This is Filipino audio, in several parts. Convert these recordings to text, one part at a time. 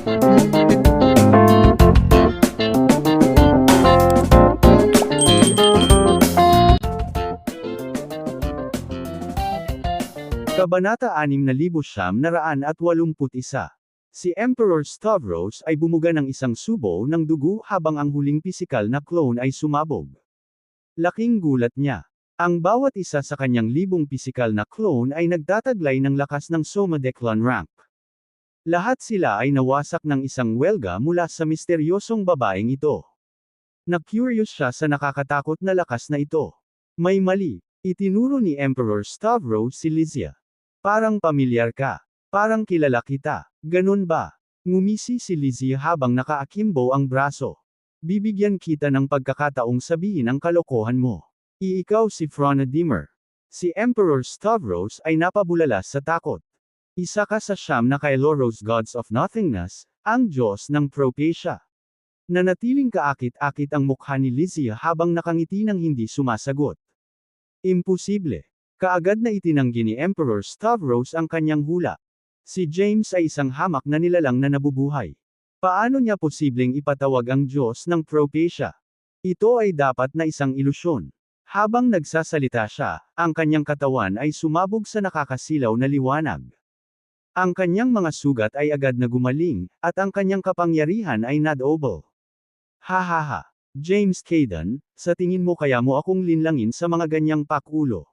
Kabanata 6,981. Si Emperor Stavros ay bumuga ng isang subo ng dugo habang ang huling pisikal na clone ay sumabog. Laking gulat niya. Ang bawat isa sa kanyang libong pisikal na clone ay nagtataglay ng lakas ng Soma Declan rank. Lahat sila ay nawasak ng isang welga mula sa misteryosong babaeng ito. Na-curious siya sa nakakatakot na lakas na ito. May mali. Itinuro ni Emperor Stavros si Lysia. Parang pamilyar ka. Parang kilala kita. Ganun ba? Ngumisi si Lysia habang nakaakimbo ang braso. Bibigyan kita ng pagkakataong sabihin ang kalokohan mo. Ikaw si Phronadimer. Si Emperor Stavros ay napabulala sa takot. Isa ka sa 9 na Kailoros Gods of Nothingness, ang Diyos ng Propecia. Nanatiling kaakit-akit ang mukha ni Lysia habang nakangiti ng hindi sumasagot. Imposible. Kaagad na itinanggi ni Emperor Stavros ang kanyang hula. Si James ay isang hamak na nilalang na nabubuhay. Paano niya posibleng ipatawag ang Diyos ng Propecia? Ito ay dapat na isang ilusyon. Habang nagsasalita siya, ang kanyang katawan ay sumabog sa nakakasilaw na liwanag. Ang kanyang mga sugat ay agad na gumaling, at ang kanyang kapangyarihan ay nadouble. Hahaha. James Caden, sa tingin mo kaya mo akong linlangin sa mga ganyang pakulo?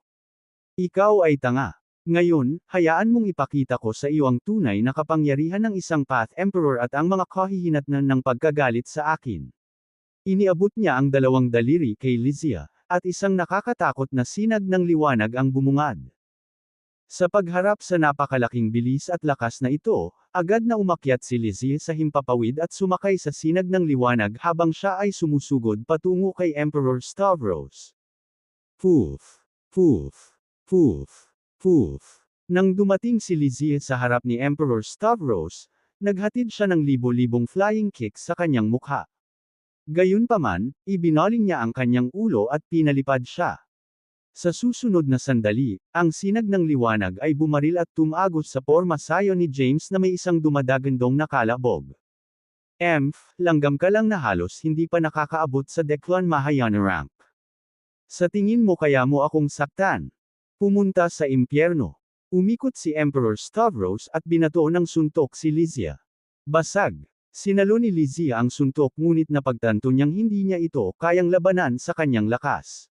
Ikaw ay tanga. Ngayon, hayaan mong ipakita ko sa iyo ang tunay na kapangyarihan ng isang Path Emperor at ang mga kahihinatnan ng pagkagalit sa akin. Iniabot niya ang 2 daliri kay Lysia, at isang nakakatakot na sinag ng liwanag ang bumungad. Sa pagharap sa napakalaking bilis at lakas na ito, agad na umakyat si Lysia sa himpapawid at sumakay sa sinag ng liwanag habang siya ay sumusugod patungo kay Emperor Stavros. Poof! Poof! Poof! Poof! Nang dumating si Lysia sa harap ni Emperor Stavros, naghatid siya ng libo-libong flying kicks sa kanyang mukha. Gayunpaman, ibinaling niya ang kanyang ulo at pinalipad siya. Sa susunod na sandali, ang sinag ng liwanag ay bumaril at tumagos sa pormasayo ni James na may isang dumadagandong na kalabog. Langgam ka lang na halos hindi pa nakakaabot sa Declan Mahayana rank. Sa tingin mo kaya mo akong saktan? Pumunta sa impyerno. Umikot si Emperor Stavros at binato ng suntok si Lysia. Basag. Sinalo ni Lysia ang suntok ngunit napagtanto niyang hindi niya ito kayang labanan sa kanyang lakas.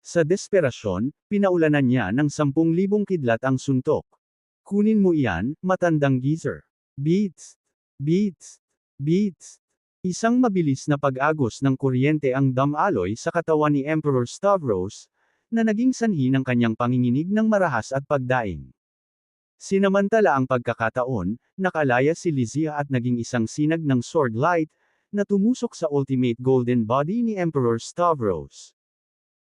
Sa desperasyon, pinaulanan niya ng 10,000 kidlat ang suntok. Kunin mo iyan, matandang geezer. Beats! Beats! Beats! Isang mabilis na pag-agos ng kuryente ang damaloy sa katawan ni Emperor Stavros, na naging sanhi ng kanyang panginginig ng marahas at pagdaing. Sinamantala ang pagkakataon, nakalaya si Lysia at naging isang sinag ng sword light, na tumusok sa ultimate golden body ni Emperor Stavros.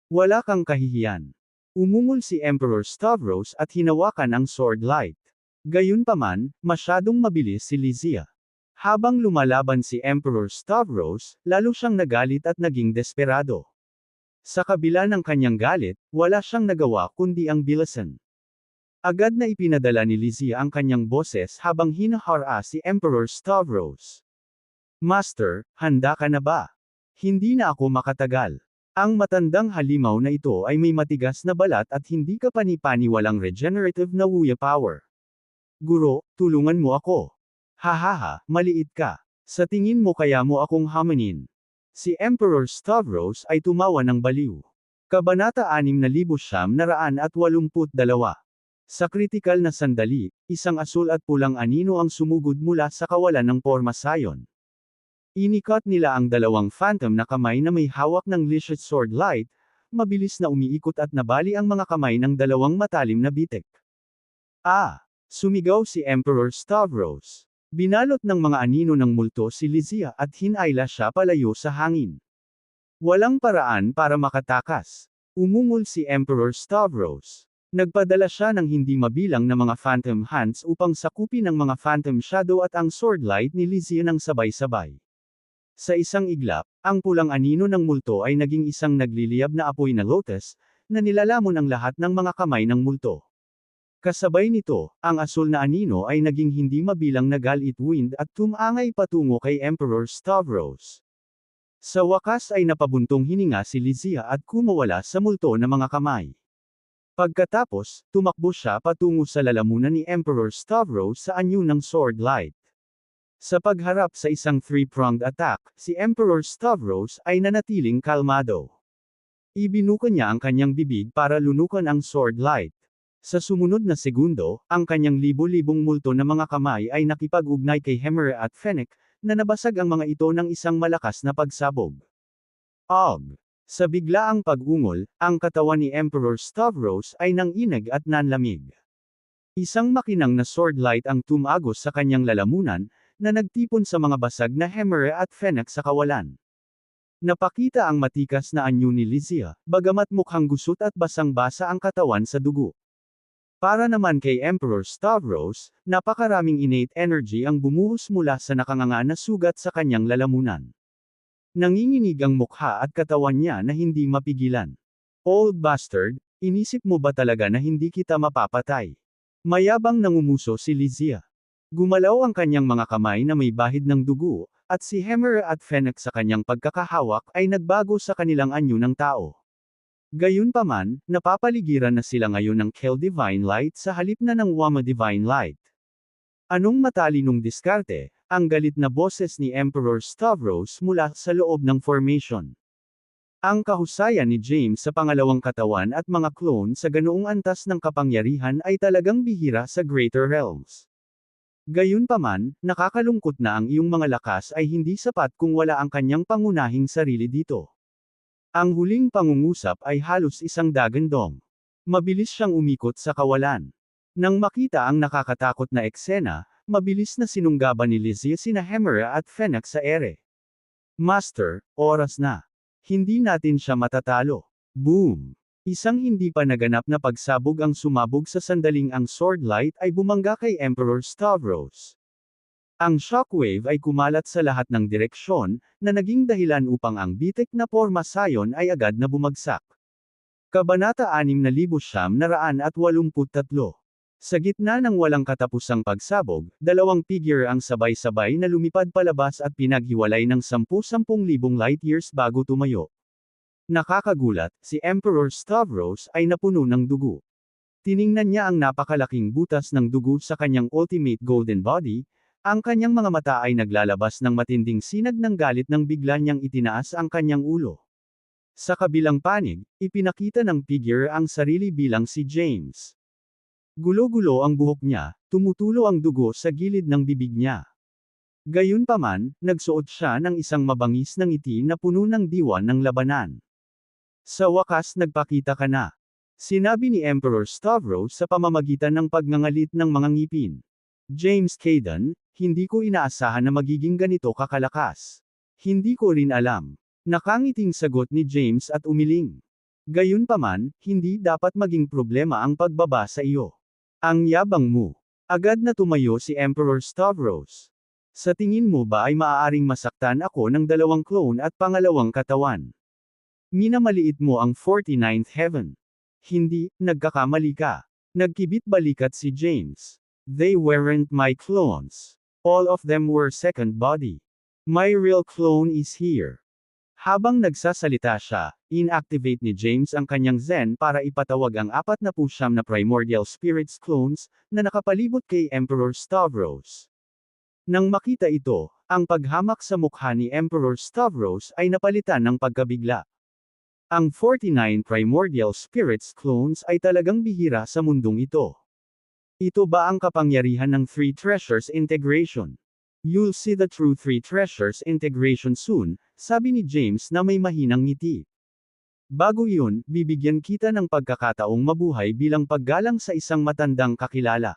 Wala kang kahihiyan. Umungol si Emperor Stavros at hinawakan ang sword light. Gayunpaman, masyadong mabilis si Lysia. Habang lumalaban si Emperor Stavros, lalo siyang nagalit at naging desperado. Sa kabila ng kanyang galit, wala siyang nagawa kundi ang bilasan. Agad na ipinadala ni Lysia ang kanyang boses habang hinahara si Emperor Stavros. Master, handa ka na ba? Hindi na ako makatagal. Ang matandang halimaw na ito ay may matigas na balat at hindi ka pani-paniwalang regenerative na wuya power. Guro, tulungan mo ako. Hahaha, maliit ka. Sa tingin mo kaya mo akong haminin? Si Emperor Stavros ay tumawa ng baliw. Kabanata 6,982. Sa kritikal na sandali, isang asul at pulang anino ang sumugod mula sa kawalan ng pormasayon. Inikot nila ang 2 phantom na kamay na may hawak ng Licious Sword Light, mabilis na umiikot at nabali ang mga kamay ng 2 matalim na bitek. Sumigaw si Emperor Stavros. Binalot ng mga anino ng multo si Lysia at hinayla siya palayo sa hangin. Walang paraan para makatakas. Umungol si Emperor Stavros. Nagpadala siya ng hindi mabilang na mga phantom hands upang sakupin ang mga phantom shadow at ang sword light ni Lysia ng sabay-sabay. Sa isang iglap, ang pulang anino ng multo ay naging isang nagliliyab na apoy na lotus, na nilalamon ang lahat ng mga kamay ng multo. Kasabay nito, ang asul na anino ay naging hindi mabilang na galit-wind at tumangay patungo kay Emperor Stavros. Sa wakas ay napabuntong hininga si Lysia at kumawala sa multo na mga kamay. Pagkatapos, tumakbo siya patungo sa lalamunan ni Emperor Stavros sa anyo ng sword light. Sa pagharap sa isang three-pronged attack, si Emperor Stavros ay nanatiling kalmado. Ibinuka niya ang kanyang bibig para lunukan ang sword light. Sa sumunod na segundo, ang kanyang libo-libong multo na mga kamay ay nakipag-ugnay kay Hemera at Fennec, na nabasag ang mga ito ng isang malakas na pagsabog. Og! Sa biglaang pag-ungol, ang katawan ni Emperor Stavros ay nanginag at nanlamig. Isang makinang na sword light ang tumagos sa kanyang lalamunan, na nagtipon sa mga basag na Hemera at Fennec sa kawalan. Napakita ang matikas na anyo ni Lysia, bagamat mukhang gusot at basang-basa ang katawan sa dugo. Para naman kay Emperor Stavros, napakaraming innate energy ang bumuhos mula sa nakanganga na sugat sa kanyang lalamunan. Nanginginig ang mukha at katawan niya na hindi mapigilan. Old bastard, inisip mo ba talaga na hindi kita mapapatay? Mayabang nangumuso si Lysia. Gumalaw ang kanyang mga kamay na may bahid ng dugo, at si Hemera at Fennec sa kanyang pagkakahawak ay nagbago sa kanilang anyo ng tao. Gayunpaman, napapaligiran na sila ngayon ng Kel Divine Light sa halip na ng Wama Divine Light. Anong matalinong diskarte, ang galit na boses ni Emperor Stavros mula sa loob ng formation. Ang kahusayan ni James sa pangalawang katawan at mga clone sa ganoong antas ng kapangyarihan ay talagang bihira sa Greater Realms. Gayunpaman, nakakalungkot na ang iyong mga lakas ay hindi sapat kung wala ang kanyang pangunahing sarili dito. Ang huling pangungusap ay halos isang dagandong. Mabilis siyang umikot sa kawalan. Nang makita ang nakakatakot na eksena, mabilis na sinunggaban ni Lysia sina Hemera at Fennec sa ere. Master, oras na. Hindi natin siya matatalo. Boom! Isang hindi pa naganap na pagsabog ang sumabog sa sandaling ang sword light ay bumangga kay Emperor Stavros. Ang shockwave ay kumalat sa lahat ng direksyon, na naging dahilan upang ang bitik na pormasayon ay agad na bumagsak. Kabanata 6983. Sa gitna ng walang katapusang pagsabog, dalawang figure ang sabay-sabay na lumipad palabas at pinaghiwalay ng 10,000 light years bago tumayo. Nakakagulat, si Emperor Stavros ay napuno ng dugo. Tiningnan niya ang napakalaking butas ng dugo sa kanyang ultimate golden body. Ang kanyang mga mata ay naglalabas ng matinding sinag ng galit nang bigla niyang itinaas ang kanyang ulo. Sa kabilang panig, ipinakita ng figure ang sarili bilang si James. Gulo-gulo ang buhok niya, tumutulo ang dugo sa gilid ng bibig niya. Gayunpaman, nagsuot siya ng isang mabangis na ngiti na puno ng diwa ng labanan. Sa wakas nagpakita ka na. Sinabi ni Emperor Stavros sa pamamagitan ng pagngangalit ng mga ngipin. James Caden, hindi ko inaasahan na magiging ganito kakalakas. Hindi ko rin alam. Nakangiting sagot ni James at umiling. Gayunpaman, hindi dapat maging problema ang pagbaba sa iyo. Ang yabang mo. Agad na tumayo si Emperor Stavros. Sa tingin mo ba ay maaaring masaktan ako ng dalawang clone at pangalawang katawan? Minamaliit mo ang 49th heaven. Hindi, nagkakamali ka. Nagkibit balikat si James. They weren't my clones. All of them were second body. My real clone is here. Habang nagsasalita siya, inactivate ni James ang kanyang Zen para ipatawag ang 49 na primordial spirits clones, na nakapalibot kay Emperor Stavros. Nang makita ito, ang paghamak sa mukha ni Emperor Stavros ay napalitan ng pagkabigla. Ang 49 primordial spirits clones ay talagang bihira sa mundong ito. Ito ba ang kapangyarihan ng Three Treasures Integration? You'll see the true Three Treasures Integration soon, sabi ni James na may mahinang ngiti. Bago iyon, bibigyan kita ng pagkakataong mabuhay bilang paggalang sa isang matandang kakilala.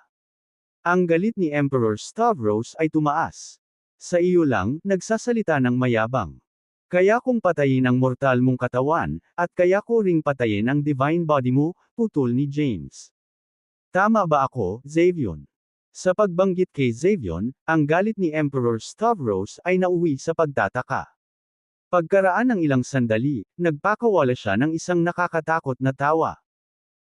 Ang galit ni Emperor Stavros ay tumaas. Sa iyo lang, nagsasalita ng mayabang. Kaya kong patayin ang mortal mong katawan, at kaya ko ring patayin ang divine body mo, putol ni James. Tama ba ako, Xavion? Sa pagbanggit kay Xavion, ang galit ni Emperor Stavros ay nauwi sa pagtataka. Pagkaraan ng ilang sandali, nagpakawala siya ng isang nakakatakot na tawa.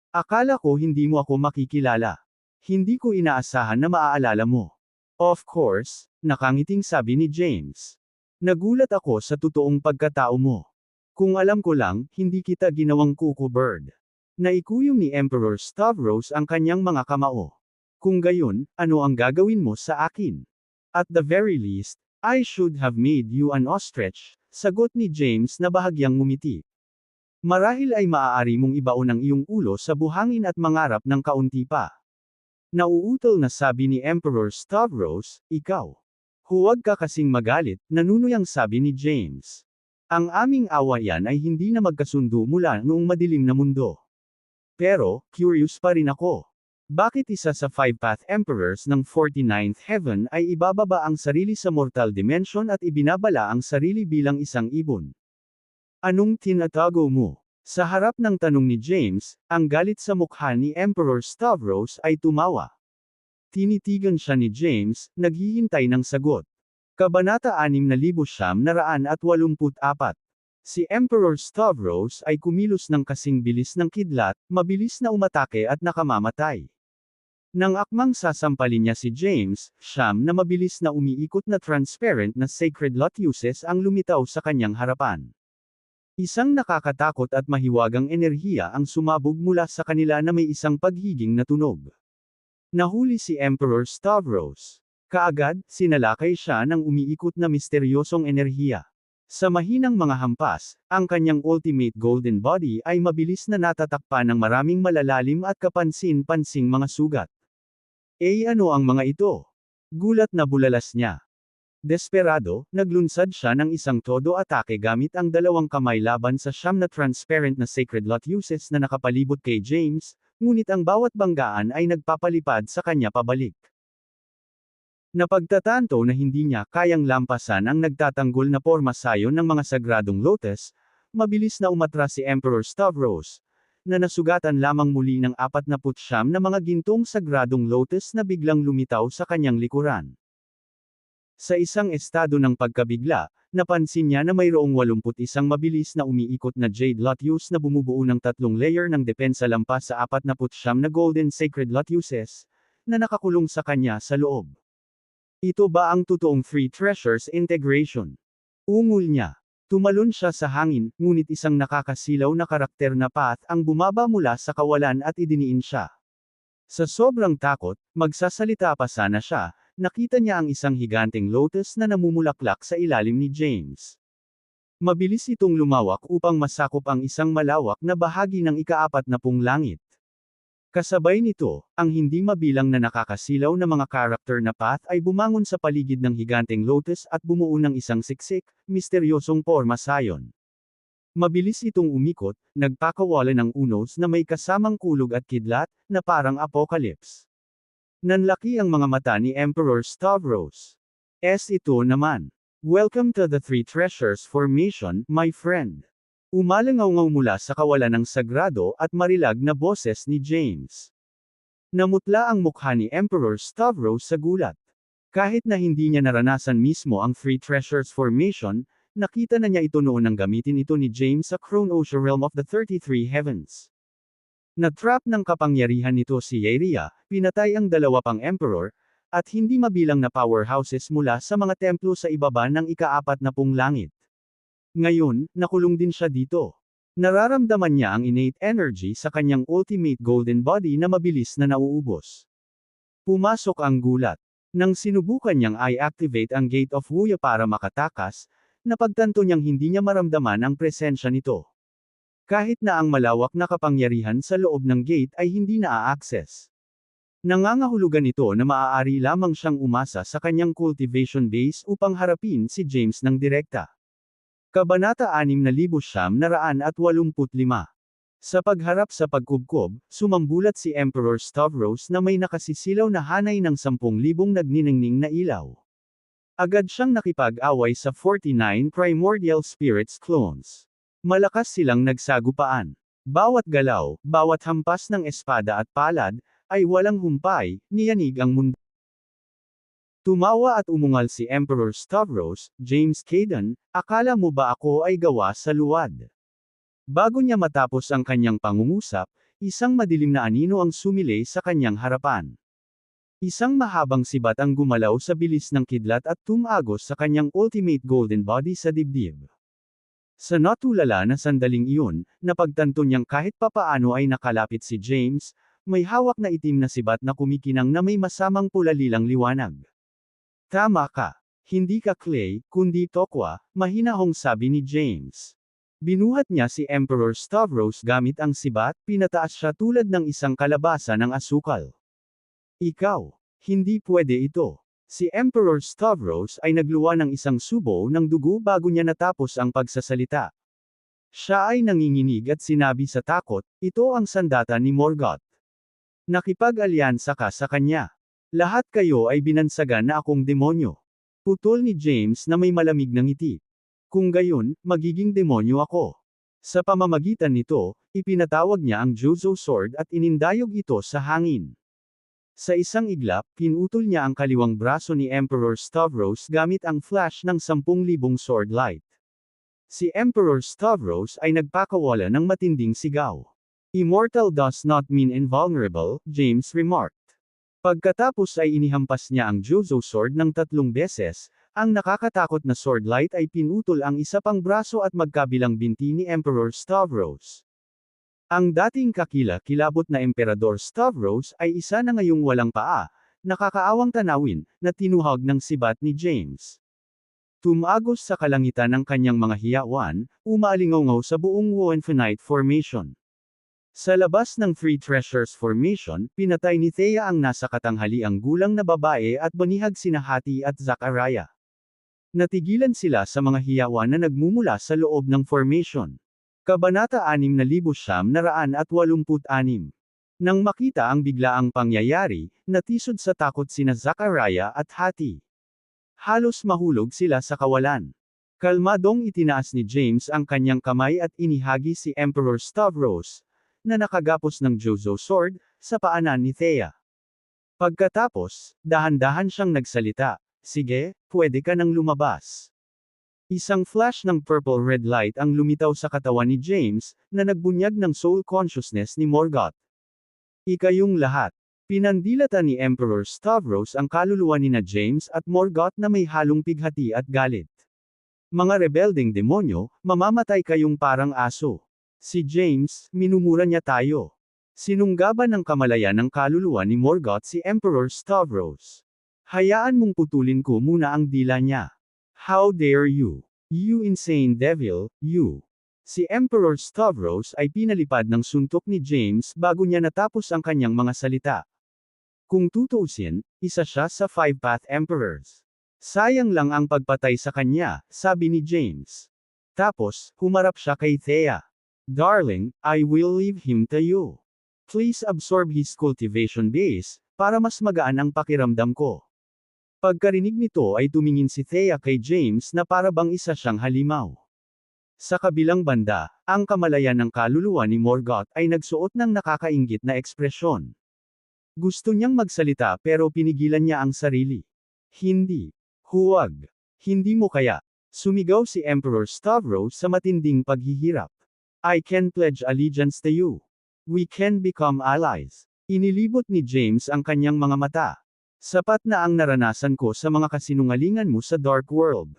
Akala ko hindi mo ako makikilala. Hindi ko inaasahan na maaalala mo. Of course, nakangiting sabi ni James. Nagulat ako sa totoong pagkatao mo. Kung alam ko lang, hindi kita ginawang kuko bird. Naikuyom ni Emperor Stavros ang kanyang mga kamao. Kung gayon, ano ang gagawin mo sa akin? At the very least, I should have made you an ostrich, sagot ni James na bahagyang ngumiti. Marahil ay maaari mong ibaon ang iyong ulo sa buhangin at mangarap ng kaunti pa. Nauutol na sabi ni Emperor Stavros, ikaw. Huwag ka kasing magalit, nanunuyang sabi ni James. Ang aming awayan ay hindi na magkasundo mula noong madilim na mundo. Pero, curious pa rin ako. Bakit isa sa 5 Path Emperors ng 49th Heaven ay ibababa ang sarili sa mortal dimension at ibinabala ang sarili bilang isang ibon? Anong tinatago mo? Sa harap ng tanong ni James, ang galit sa mukha ni Emperor Stavros ay tumawa. Tinitigan siya ni James, naghihintay ng sagot. Kabanata 6984. Si Emperor Stavros ay kumilos ng kasing bilis ng kidlat, mabilis na umatake at nakamamatay. Nang akmang sasampalin niya si James, siyam na mabilis na umiikot na transparent na sacred lotuses ang lumitaw sa kanyang harapan. Isang nakakatakot at mahiwagang enerhiya ang sumabog mula sa kanila na may isang paghiging na tunog. Nahuli si Emperor Stavros. Kaagad, sinalakay siya ng umiikot na misteryosong enerhiya. Sa mahinang mga hampas, ang kanyang ultimate golden body ay mabilis na natatakpan ng maraming malalalim at kapansin-pansing mga sugat. Ano ang mga ito? Gulat na bulalas niya. Desperado, naglunsad siya ng isang todo atake gamit ang dalawang kamay laban sa siyam na transparent na sacred lotuses na nakapalibot kay James, ngunit ang bawat banggaan ay nagpapalipad sa kanya pabalik. Napagtatanto na hindi niya kayang lampasan ang nagtatanggol na porma sayon ng mga sagradong lotus, mabilis na umatras si Emperor Stavros, na nasugatan lamang muli ng 49 na mga gintong sagradong lotus na biglang lumitaw sa kanyang likuran. Sa isang estado ng pagkabigla, napansin niya na mayroong 81 mabilis na umiikot na jade lotus na bumubuo ng 3 layer ng depensa lampas sa 49 na golden sacred lotuses, na nakakulong sa kanya sa loob. Ito ba ang totoong Three Treasures integration? Ungol niya. Tumalon siya sa hangin, ngunit isang nakakasilaw na karakter na path ang bumaba mula sa kawalan at idiniin siya. Sa sobrang takot, magsasalita pa sana siya, nakita niya ang isang higanteng lotus na namumulaklak sa ilalim ni James. Mabilis itong lumawak upang masakop ang isang malawak na bahagi ng ika-40 langit. Kasabay nito, ang hindi mabilang na nakakasilaw na mga karakter na path ay bumangon sa paligid ng higanteng lotus at bumuo ng isang siksik, misteryosong porma sayon. Mabilis itong umikot, nagpakawala ng unos na may kasamang kulog at kidlat, na parang apocalypse. Nanlaki ang mga mata ni Emperor Stavros. Ito naman. Welcome to the Three Treasures formation, my friend. Umalangaw-ngaw mula sa kawalan ng sagrado at marilag na boses ni James. Namutla ang mukha ni Emperor Stavros sa gulat. Kahit na hindi niya naranasan mismo ang Three Treasures formation, nakita na niya ito noon nang gamitin ito ni James sa Chronosha Realm of the 33 Heavens. Na-trap ng kapangyarihan nito si Aeria, pinatay ang 2 pang Emperor, at hindi mabilang na powerhouses mula sa mga templo sa ibaba ng ika-40 langit. Ngayon, nakulong din siya dito. Nararamdaman niya ang innate energy sa kanyang ultimate golden body na mabilis na nauubos. Pumasok ang gulat. Nang sinubukan niyang i-activate ang Gate of Wuya para makatakas, napagtanto niyang hindi niya maramdaman ang presensya nito. Kahit na ang malawak na kapangyarihan sa loob ng gate ay hindi na-access. Nangangahulugan ito na maaari lamang siyang umasa sa kanyang cultivation base upang harapin si James ng direkta. Kabanata 6985. Sa pagharap sa pagkubkob, sumambulat si Emperor Stavros na may nakasisilaw na hanay ng 10,000 nagniningning na ilaw. Agad siyang nakipag-away sa 49 Primordial Spirits clones. Malakas silang nagsagupaan. Bawat galaw, bawat hampas ng espada at palad, ay walang humpay, niyanig ang mundo. Tumawa at umungal si Emperor Stavros, James Caden, akala mo ba ako ay gawa sa luwad? Bago niya matapos ang kanyang pangungusap, isang madilim na anino ang sumilay sa kanyang harapan. Isang mahabang sibat ang gumalaw sa bilis ng kidlat at tumagos sa kanyang ultimate golden body sa dibdib. Sa natulala na sandaling iyon, napagtanto niyang kahit papaano ay nakalapit si James, may hawak na itim na sibat na kumikinang na may masamang pulalilang liwanag. Tama ka. Hindi ka Clay, kundi Tokwa, mahinahong sabi ni James. Binuhat niya si Emperor Stavros gamit ang sibat, pinataas siya tulad ng isang kalabasa ng asukal. Ikaw, hindi pwede ito. Si Emperor Stavros ay nagluwa ng isang subo ng dugo bago niya natapos ang pagsasalita. Siya ay nanginginig at sinabi sa takot, ito ang sandata ni Morgoth. Nakipag-alyansa ka sa kanya. Lahat kayo ay binansagan na akong demonyo. Putol ni James na may malamig na ngiti. Kung gayon, magiging demonyo ako. Sa pamamagitan nito, ipinatawag niya ang Jozo Sword at inindayog ito sa hangin. Sa isang iglap, pinutol niya ang kaliwang braso ni Emperor Stavros gamit ang flash ng 10,000 sword light. Si Emperor Stavros ay nagpakawala ng matinding sigaw. Immortal does not mean invulnerable, James remarked. Pagkatapos ay inihampas niya ang Jozo Sword ng 3 beses, ang nakakatakot na sword light ay pinutol ang isa pang braso at magkabilang binti ni Emperor Stavros. Ang dating kakila-kilabot na Emperador Stavros ay isa na ngayong walang paa, nakakaawang tanawin, na tinuhag ng sibat ni James. Tumagos sa kalangitan ng kanyang mga hiyawan, umaalingaw sa buong Woenfinite Formation. Sa labas ng Three Treasures Formation, pinatay ni Thea ang nasa katanghaliang gulang na babae at banihag sina Hati at Zachariah. Natigilan sila sa mga hiyawan na nagmumula sa loob ng formation. Kabanata 6,986. Nang makita ang biglaang pangyayari, natisod sa takot sina Zachariah at Hati. Halos mahulog sila sa kawalan. Kalmadong itinaas ni James ang kanyang kamay at inihagi si Emperor Stavros, na nakagapos ng Jozo Sword, sa paanan ni Thea. Pagkatapos, dahan-dahan siyang nagsalita, sige, pwede ka nang lumabas. Isang flash ng purple-red light ang lumitaw sa katawan ni James, na nagbunyag ng soul consciousness ni Morgoth. Ikayong lahat. Pinandilatan ni Emperor Stavros ang kaluluwa nina James at Morgoth na may halong pighati at galit. Mga rebeldeng demonyo, mamamatay kayong parang aso. Si James, minumura niya tayo. Sinunggaban ng kamalayan ng kaluluwa ni Morgoth si Emperor Stavros. Hayaan mong putulin ko muna ang dila niya. How dare you? You insane devil, you. Si Emperor Stavros ay pinalipad ng suntok ni James bago niya natapos ang kanyang mga salita. Kung tutuusin, isa siya sa 5 Path Emperors. Sayang lang ang pagpatay sa kanya, sabi ni James. Tapos, humarap siya kay Thea. Darling, I will leave him to you. Please absorb his cultivation base, para mas magaan ang pakiramdam ko. Pagkarinig nito ay tumingin si Thea kay James na para bang isa siyang halimaw. Sa kabilang banda, ang kamalayan ng kaluluwa ni Morgoth ay nagsuot ng nakakainggit na ekspresyon. Gusto niyang magsalita pero pinigilan niya ang sarili. Hindi. Huwag. Hindi mo kaya. Sumigaw si Emperor Stavros sa matinding paghihirap. I can pledge allegiance to you. We can become allies. Inilibot ni James ang kanyang mga mata. Sapat na ang naranasan ko sa mga kasinungalingan mo sa Dark World.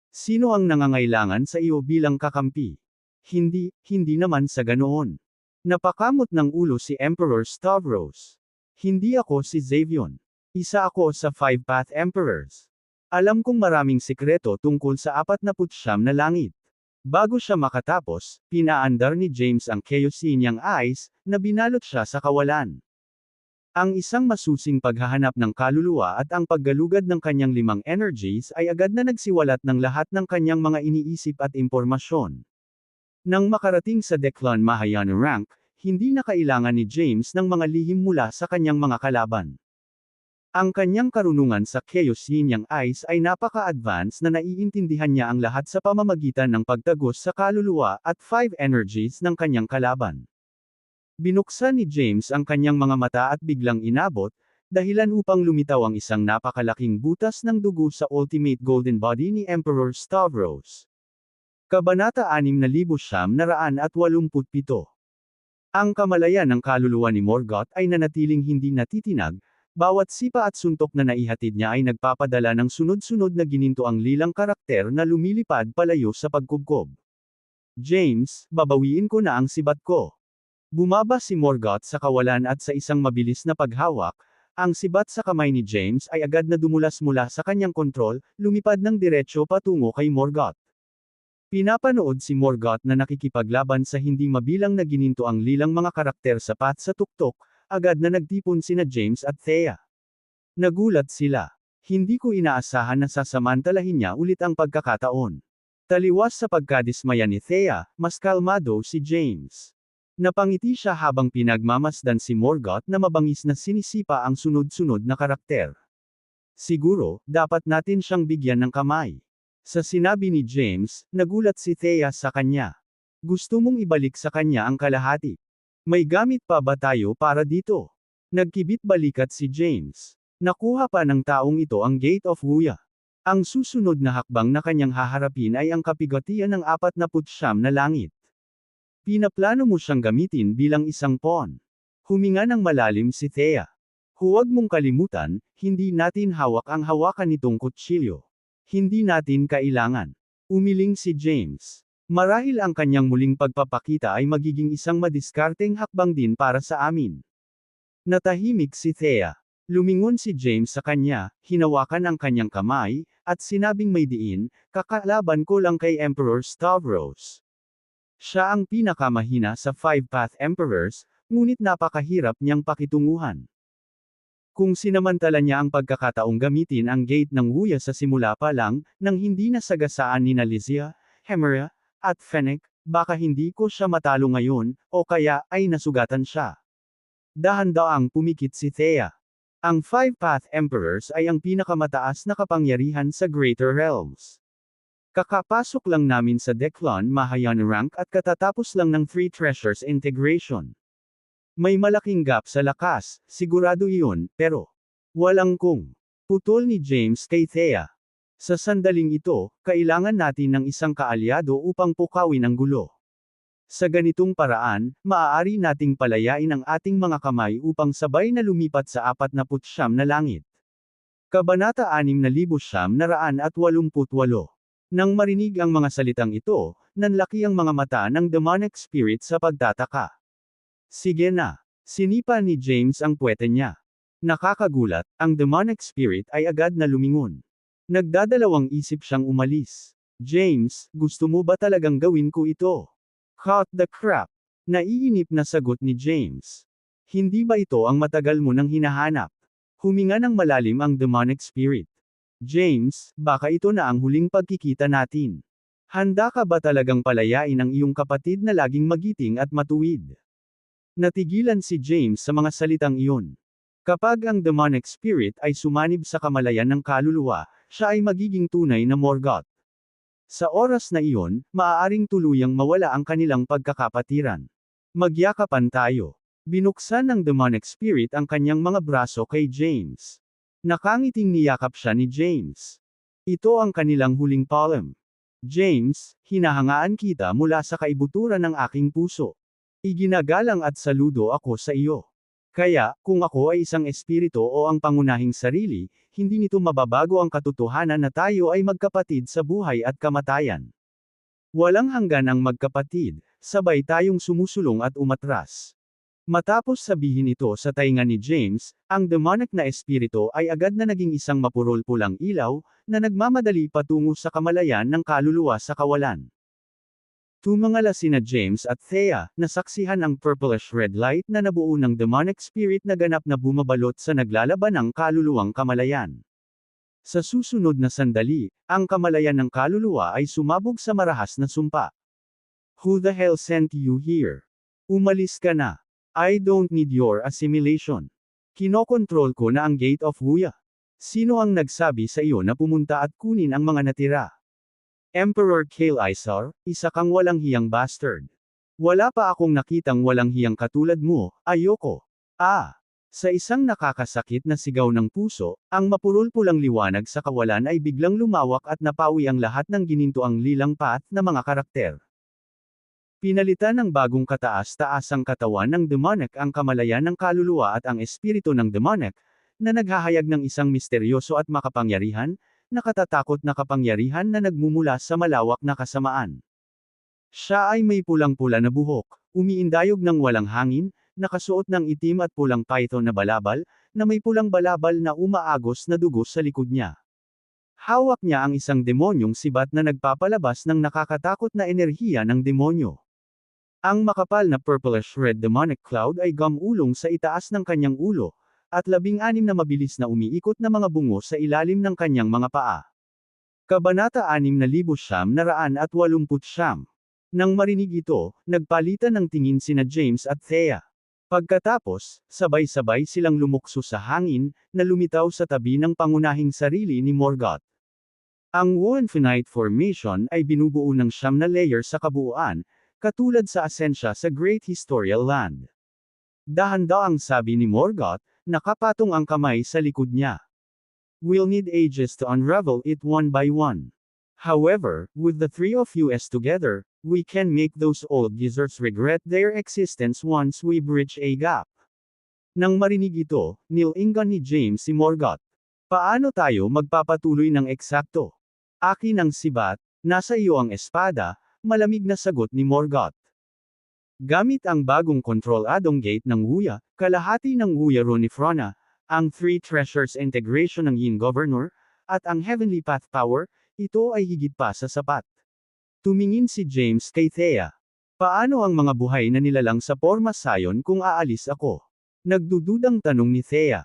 Sino ang nangangailangan sa iyo bilang kakampi? Hindi naman sa ganoon. Napakamot ng ulo si Emperor Stavros. Hindi ako si Xavion. Isa ako sa 5 Path Emperors. Alam kong maraming sikreto tungkol sa 49 na langit. Bago siya makatapos, pinaandar ni James ang Chaosian niyang eyes, na binalot siya sa kawalan. Ang isang masusing paghahanap ng kaluluwa at ang paggalugad ng kanyang 5 energies ay agad na nagsiwalat ng lahat ng kanyang mga iniisip at impormasyon. Nang makarating sa Declan Mahayana rank, hindi na kailangan ni James ng mga lihim mula sa kanyang mga kalaban. Ang kanyang karunungan sa Chaosian niyang eyes ay napaka-advanced na naiintindihan niya ang lahat sa pamamagitan ng pagtagos sa kaluluwa at 5 energies ng kanyang kalaban. Binuksan ni James ang kanyang mga mata at biglang inabot, dahilan upang lumitaw ang isang napakalaking butas ng dugo sa ultimate golden body ni Emperor Stavros. Kabanata 6,987. Ang kamalayan ng kaluluwa ni Morgoth ay nanatiling hindi natitinag, Bawat sipa at suntok na naihatid niya ay nagpapadala ng sunod-sunod na ginintoang lilang karakter na lumilipad palayo sa pagkubkob. James, babawiin ko na ang sibat ko. Bumaba si Morgoth sa kawalan at sa isang mabilis na paghawak, ang sibat sa kamay ni James ay agad na dumulas mula sa kanyang kontrol, lumipad ng diretsyo patungo kay Morgoth. Pinapanood si Morgoth na nakikipaglaban sa hindi mabilang na ginintoang lilang mga karakter sa path sa tuktok, agad na nagtipon sina James at Thea. Nagulat sila. Hindi ko inaasahan na sasamantalahin niya ulit ang pagkakataon. Taliwas sa pagkadismaya ni Thea, mas kalmado si James. Napangiti siya habang pinagmamasdan si Morgoth na mabangis na sinisipa ang sunod-sunod na karakter. Siguro, dapat natin siyang bigyan ng kamay. Sa sinabi ni James, nagulat si Thea sa kanya. Gusto mong ibalik sa kanya ang kalahati. May gamit pa ba tayo para dito? Nagkibit balikat si James. Nakuha pa ng taong ito ang Gate of Wuya. Ang susunod na hakbang na kanyang haharapin ay ang kapigatian ng 49 na langit. Pinaplano mo siyang gamitin bilang isang pawn. Huminga ng malalim si Thea. Huwag mong kalimutan, hindi natin hawak ang hawakan nitong kutsilyo. Hindi natin kailangan. Umiling si James. Marahil ang kanyang muling pagpapakita ay magiging isang madiskarteng hakbang din para sa amin. Natahimik si Thea. Lumingon si James sa kanya, hinawakan ang kanyang kamay, at sinabing may diin, kakalaban ko lang kay Emperor Stavros. Siya ang pinakamahina sa 5-path emperors, ngunit napakahirap niyang pakitunguhan. Kung sinamantala niya ang pagkakataong gamitin ang Gate ng Wuya sa simula pa lang, nang hindi nasagasaan ni Lysia, Hemera, at Fennec, baka hindi ko siya matalo ngayon, o kaya ay nasugatan siya. Dahan-daang pumikit si Thea. Ang 5-path emperors ay ang pinakamataas na kapangyarihan sa Greater Realms. Kakapasok lang namin sa Declan Mahayana rank at katatapos lang ng 3 treasures integration. May malaking gap sa lakas, sigurado iyon, pero walang kung. Putol ni James kay Thea. Sa sandaling ito, kailangan natin ng isang kaalyado upang pukawin ang gulo. Sa ganitong paraan, maaari nating palayain ang ating mga kamay upang sabay na lumipat sa 49 na langit. Kabanata 6,988. Nang marinig ang mga salitang ito, nanlaki ang mga mata ng demonic spirit sa pagtataka. Sige na. Sinipa ni James ang puwete niya. Nakakagulat, ang demonic spirit ay agad na lumingon. Nagdadalawang isip siyang umalis. James, gusto mo ba talagang gawin ko ito? Cut the crap. Naiinip na sagot ni James. Hindi ba ito ang matagal mo nang hinahanap? Huminga ng malalim ang demonic spirit. James, baka ito na ang huling pagkikita natin. Handa ka ba talagang palayain ang iyong kapatid na laging magiting at matuwid? Natigilan si James sa mga salitang iyon. Kapag ang demonic spirit ay sumanib sa kamalayan ng kaluluwa, siya ay magiging tunay na Morgoth. Sa oras na iyon, maaaring tuluyang mawala ang kanilang pagkakapatiran. Magyakapan tayo. Binuksan ng demonic spirit ang kanyang mga braso kay James. Nakangiting niyakap siya ni James. Ito ang kanilang huling palm. James, hinahangaan kita mula sa kaibuturan ng aking puso. Iginagalang at saludo ako sa iyo. Kaya, kung ako ay isang espiritu o ang pangunahing sarili, hindi nito mababago ang katotohanan na tayo ay magkapatid sa buhay at kamatayan. Walang hanggan ang magkapatid, sabay tayong sumusulong at umatras. Matapos sabihin ito sa tainga ni James, ang demonic na espiritu ay agad na naging isang mapurol-pulang ilaw, na nagmamadali patungo sa kamalayan ng kaluluwa sa kawalan. Tumangala sina James at Thea, nasaksihan ang purplish red light na nabuo ng demonic spirit na ganap na bumabalot sa naglalaban ng kaluluwang kamalayan. Sa susunod na sandali, ang kamalayan ng kaluluwa ay sumabog sa marahas na sumpa. Who the hell sent you here? Umalis ka na. I don't need your assimilation. Kinokontrol ko na ang Gate of Wuya. Sino ang nagsabi sa iyo na pumunta at kunin ang mga natira? Emperor Kale-Isar, isa kang walang hiyang bastard. Wala pa akong nakitang walang hiyang katulad mo, ayoko. Sa isang nakakasakit na sigaw ng puso, ang mapurul-pulang liwanag sa kawalan ay biglang lumawak at napawi ang lahat ng ginintoang lilang path na mga karakter. Pinalitan ng bagong kataas-taasang katawan ng demonic ang kamalayan ng kaluluwa at ang espiritu ng demonic, na naghahayag ng isang misteryoso at makapangyarihan, nakatatakot na kapangyarihan na nagmumula sa malawak na kasamaan. Siya ay may pulang-pula na buhok, umiindayog ng walang hangin, nakasuot ng itim at pulang python na balabal, na may pulang balabal na umaagos na dugo sa likod niya. Hawak niya ang isang demonyong sibat na nagpapalabas ng nakakatakot na enerhiya ng demonyo. Ang makapal na purplish-red demonic cloud ay gumulong sa itaas ng kanyang ulo, at 16 na mabilis na umiikot na mga bungo sa ilalim ng kanyang mga paa. Kabanata 6,989. Nang marinig ito, nagpalitan ng tingin sina James at Thea. Pagkatapos, sabay-sabay silang lumukso sa hangin, na lumitaw sa tabi ng pangunahing sarili ni Morgoth. Ang Wohenfinite Formation ay binubuo ng 9 na layer sa kabuuan, katulad sa asensya sa Great Historial Land. Dahan-daang sabi ni Morgoth, nakapatong ang kamay sa likod niya. We'll need ages to unravel it one by one. However, with the three of us together, we can make those old gizzards regret their existence once we bridge a gap. Nang marinig ito, nilingan ni James si Morgoth. Paano tayo magpapatuloy ng eksakto? Akin ang sibat, nasa iyo ang espada, malamig na sagot ni Morgoth. Gamit ang bagong kontroladong gate ng Wuya, kalahati ng Wuya Ronifrona, ang Three Treasures integration ng Yin Governor, at ang Heavenly Path Power, ito ay higit pa sa sapat. Tumingin si James kay Thea. Paano ang mga buhay na nilalang sa Porma Sion kung aalis ako? Nagdududang tanong ni Thea.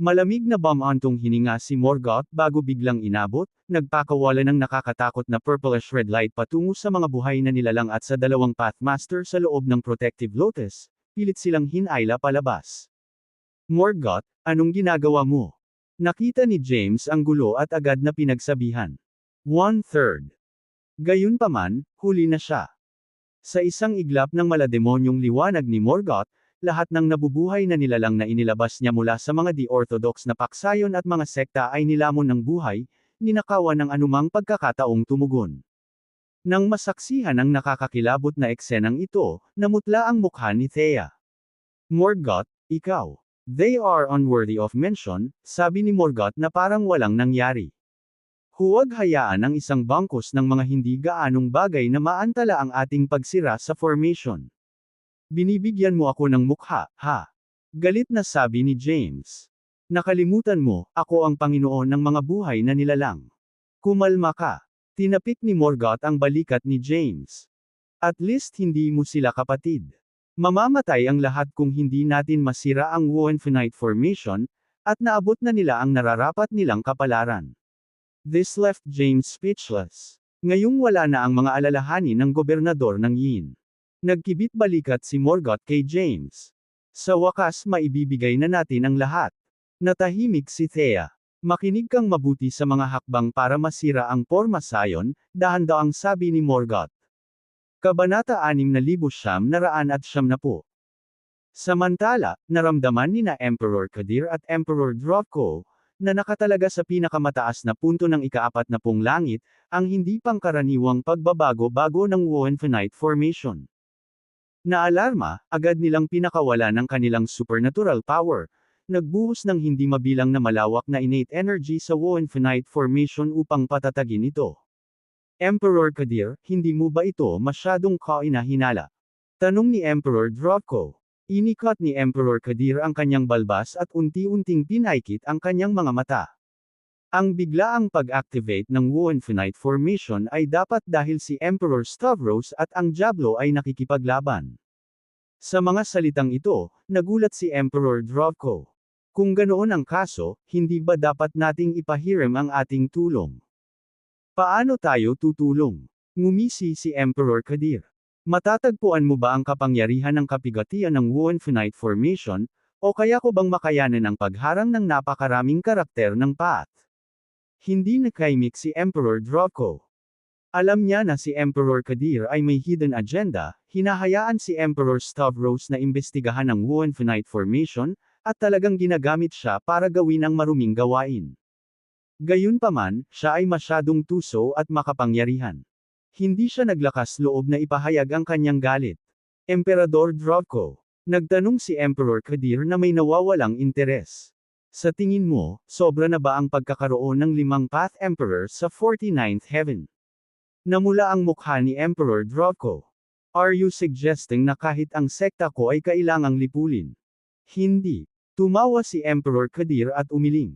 Malamig na bumantong hininga si Morgoth bago biglang inabot, nagpakawala ng nakakatakot na purplish red light patungo sa mga buhay na nilalang at sa dalawang Pathmaster sa loob ng Protective Lotus, pilit silang hinayla palabas. Morgoth, anong ginagawa mo? Nakita ni James ang gulo at agad na pinagsabihan. 1/3. Gayunpaman, huli na siya. Sa isang iglap ng malademonyong liwanag ni Morgoth, lahat ng nabubuhay na nilalang na inilabas niya mula sa mga di-orthodox na paksayon at mga sekta ay nilamon ng buhay, ninakawan ng anumang pagkakataong tumugon. Nang masaksihan ang nakakakilabot na eksenang ito, namutla ang mukha ni Thea. Morgoth, ikaw. They are unworthy of mention, sabi ni Morgoth na parang walang nangyari. Huwag hayaan ang isang bangkos ng mga hindi gaanong bagay na maantala ang ating pagsira sa formation. Binibigyan mo ako ng mukha, ha? Galit na sabi ni James. Nakalimutan mo, ako ang Panginoon ng mga buhay na nilalang. Kumalma ka. Tinapik ni Morgoth ang balikat ni James. At least hindi mo sila kapatid. Mamamatay ang lahat kung hindi natin masira ang Wohenfinite Formation, at naabot na nila ang nararapat nilang kapalaran. This left James speechless. Ngayong wala na ang mga alalahanin ng gobernador ng Yin. Nagkibit balikat si Morgoth kay James. Sa wakas maibibigay na natin ang lahat. Natahimik si Thea. Makinig kang mabuti sa mga hakbang para masira ang Porma Sion, dahan-daang sabi ni Morgoth. Kabanata 6,990. Samantala, naramdaman ni na Emperor Kadir at Emperor Drogo, na nakatalaga sa pinakamataas na punto ng ika-40 langit, ang hindi pangkaraniwang pagbabago-bago ng Wohenfinite Formation. Naalarma, agad nilang pinakawala ng kanilang supernatural power, nagbuhos ng hindi mabilang na malawak na innate energy sa Wohenfinite Formation upang patatagin ito. Emperor Kadir, hindi mo ba ito masyadong kainahinala? Tanong ni Emperor Drogo. Inikat ni Emperor Kadir ang kanyang balbas at unti-unting pinaikit ang kanyang mga mata. Ang biglaang pag-activate ng Wohenfinite Formation ay dapat dahil si Emperor Stavros at ang Diablo ay nakikipaglaban. Sa mga salitang ito, nagulat si Emperor Drogo. Kung ganoon ang kaso, hindi ba dapat nating ipahiram ang ating tulong? Paano tayo tutulong? Ngumisi si Emperor Kadir. Matatagpuan mo ba ang kapangyarihan ng kapigatian ng Wohenfinite Formation, o kaya ko bang makayanan ang pagharang ng napakaraming karakter ng Path? Hindi nakaimik si Emperor Drogo. Alam niya na si Emperor Kadir ay may hidden agenda, hinahayaan si Emperor Stavros na imbestigahan ang Wohenfinite Formation, at talagang ginagamit siya para gawin ang maruming gawain. Gayunpaman, siya ay masyadong tuso at makapangyarihan. Hindi siya naglakas loob na ipahayag ang kanyang galit. Emperador Drogo. Nagtanong si Emperor Kadir na may nawawalang interes. Sa tingin mo, sobra na ba ang pagkakaroon ng 5 Path Emperor sa 49th Heaven? Namula ang mukha ni Emperor Draco. Are you suggesting na kahit ang sekta ko ay kailangang lipulin? Hindi. Tumawa si Emperor Kadir at umiling.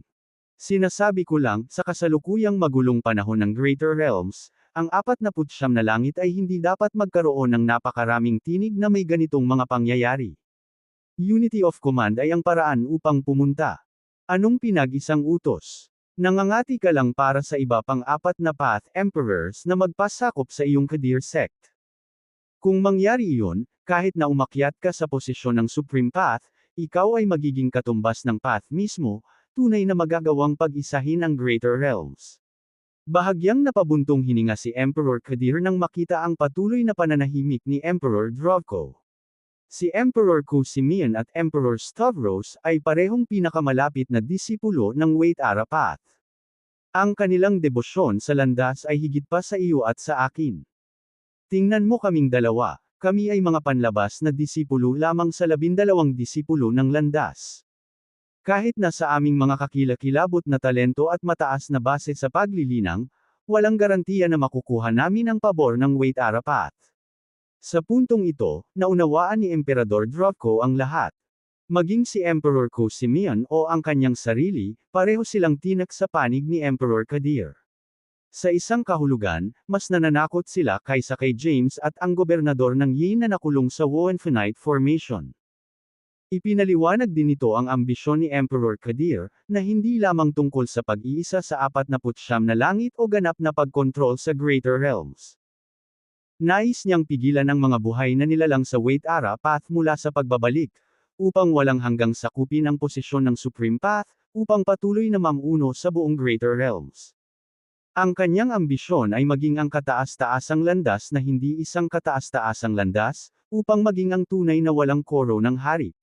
Sinasabi ko lang, sa kasalukuyang magulong panahon ng Greater Realms, ang 49 na langit ay hindi dapat magkaroon ng napakaraming tinig na may ganitong mga pangyayari. Unity of Command ay ang paraan upang pumunta. Anong pinag-isang utos? Nangangati ka lang para sa iba pang 4 na Path Emperors na magpasakop sa iyong Kadir sect. Kung mangyari iyon, kahit na umakyat ka sa posisyon ng Supreme Path, ikaw ay magiging katumbas ng Path mismo, tunay na magagawang pag-isahin ang Greater Realms. Bahagyang napabuntong hininga si Emperor Kadir nang makita ang patuloy na pananahimik ni Emperor Draco. Si Emperor Simeon at Emperor Stavros ay parehong pinakamalapit na disipulo ng Waitara Path. Ang kanilang debosyon sa landas ay higit pa sa iyo at sa akin. Tingnan mo kaming dalawa, kami ay mga panlabas na disipulo lamang sa 12 disipulo ng landas. Kahit na sa aming mga kakilakilabot na talento at mataas na base sa paglilinang, walang garantiya na makukuha namin ang pabor ng Waitara Path. Sa puntong ito, naunawaan ni Emperador Draco ang lahat. Maging si Emperor Simeon o ang kanyang sarili, pareho silang tinak sa panig ni Emperor Kadir. Sa isang kahulugan, mas nananakot sila kaysa kay James at ang gobernador ng Yin na nakulong sa Woenfinite Formation. Ipinaliwanag din nito ang ambisyon ni Emperor Kadir, na hindi lamang tungkol sa pag-iisa sa 49 na langit o ganap na pagkontrol sa Greater Realms. Nais niyang pigilan ang mga buhay na nilalang sa Waitara Path mula sa pagbabalik, upang walang hanggang sakupin ang posisyon ng Supreme Path, upang patuloy na mamuno sa buong Greater Realms. Ang kanyang ambisyon ay maging ang kataas-taasang landas na hindi isang kataas-taasang landas, upang maging ang tunay na walang koro ng hari.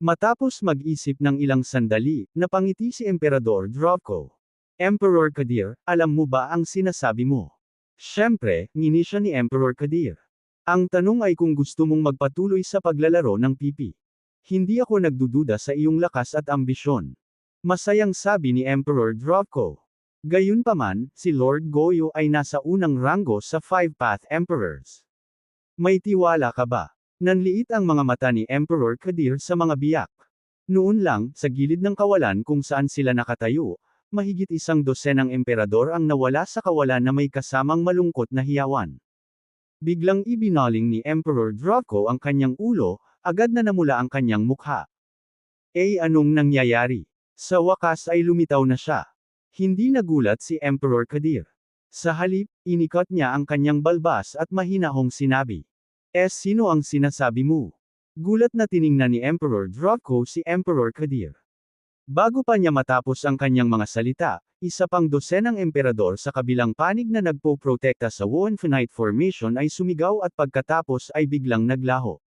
Matapos mag-isip ng ilang sandali, napangiti si Emperador Draco. Emperor Kadir, alam mo ba ang sinasabi mo? Siyempre, ngini siya ni Emperor Kadir. Ang tanong ay kung gusto mong magpatuloy sa paglalaro ng pipi. Hindi ako nagdududa sa iyong lakas at ambisyon. Masayang sabi ni Emperor Draco. Gayunpaman, si Lord Goyo ay nasa unang ranggo sa 5 Path Emperors. May tiwala ka ba? Nanliit ang mga mata ni Emperor Kadir sa mga biyak. Noon lang, sa gilid ng kawalan kung saan sila nakatayo, mahigit 100 ng emperador ang nawala sa kawalan na may kasamang malungkot na hiyawan. Biglang ibinaling ni Emperor Draco ang kanyang ulo, agad na namula ang kanyang mukha. Anong nangyayari? Sa wakas ay lumitaw na siya. Hindi nagulat si Emperor Kadir. Sa halip, inikat niya ang kanyang balbas at mahinahong sinabi. Sino ang sinasabi mo? Gulat na tiningnan ni Emperor Draco si Emperor Kadir. Bago pa niya matapos ang kanyang mga salita, isa pang dosenang emperador sa kabilang panig na nagpo-protekta sa Woenfinite Formation ay sumigaw at pagkatapos ay biglang naglaho.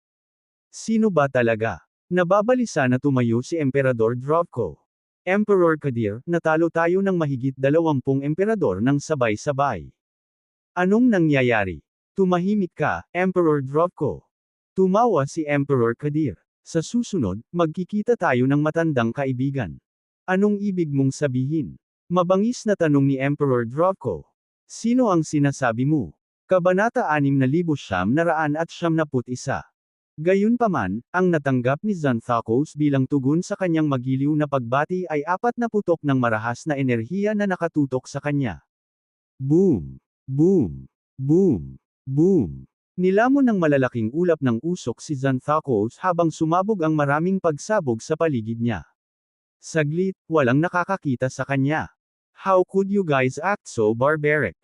Sino ba talaga? Nababalisa na tumayo si Emperador Draco. Emperor Kadir, natalo tayo ng mahigit 20 emperador ng sabay-sabay. Anong nangyayari? Tumahimik ka, Emperor Draco. Tumawa si Emperor Kadir. Sa susunod, magkikita tayo ng matandang kaibigan. Anong ibig mong sabihin? Mabangis na tanong ni Emperor Draco. Sino ang sinasabi mo? Kabanata 6,991. Gayunpaman, ang natanggap ni Xanthakos bilang tugon sa kanyang magiliw na pagbati ay 4 na putok ng marahas na enerhiya na nakatutok sa kanya. Boom! Boom! Boom! Boom! Nilamon ng malalaking ulap ng usok si Xanthakos habang sumabog ang maraming pagsabog sa paligid niya. Saglit, walang nakakakita sa kanya. How could you guys act so barbaric?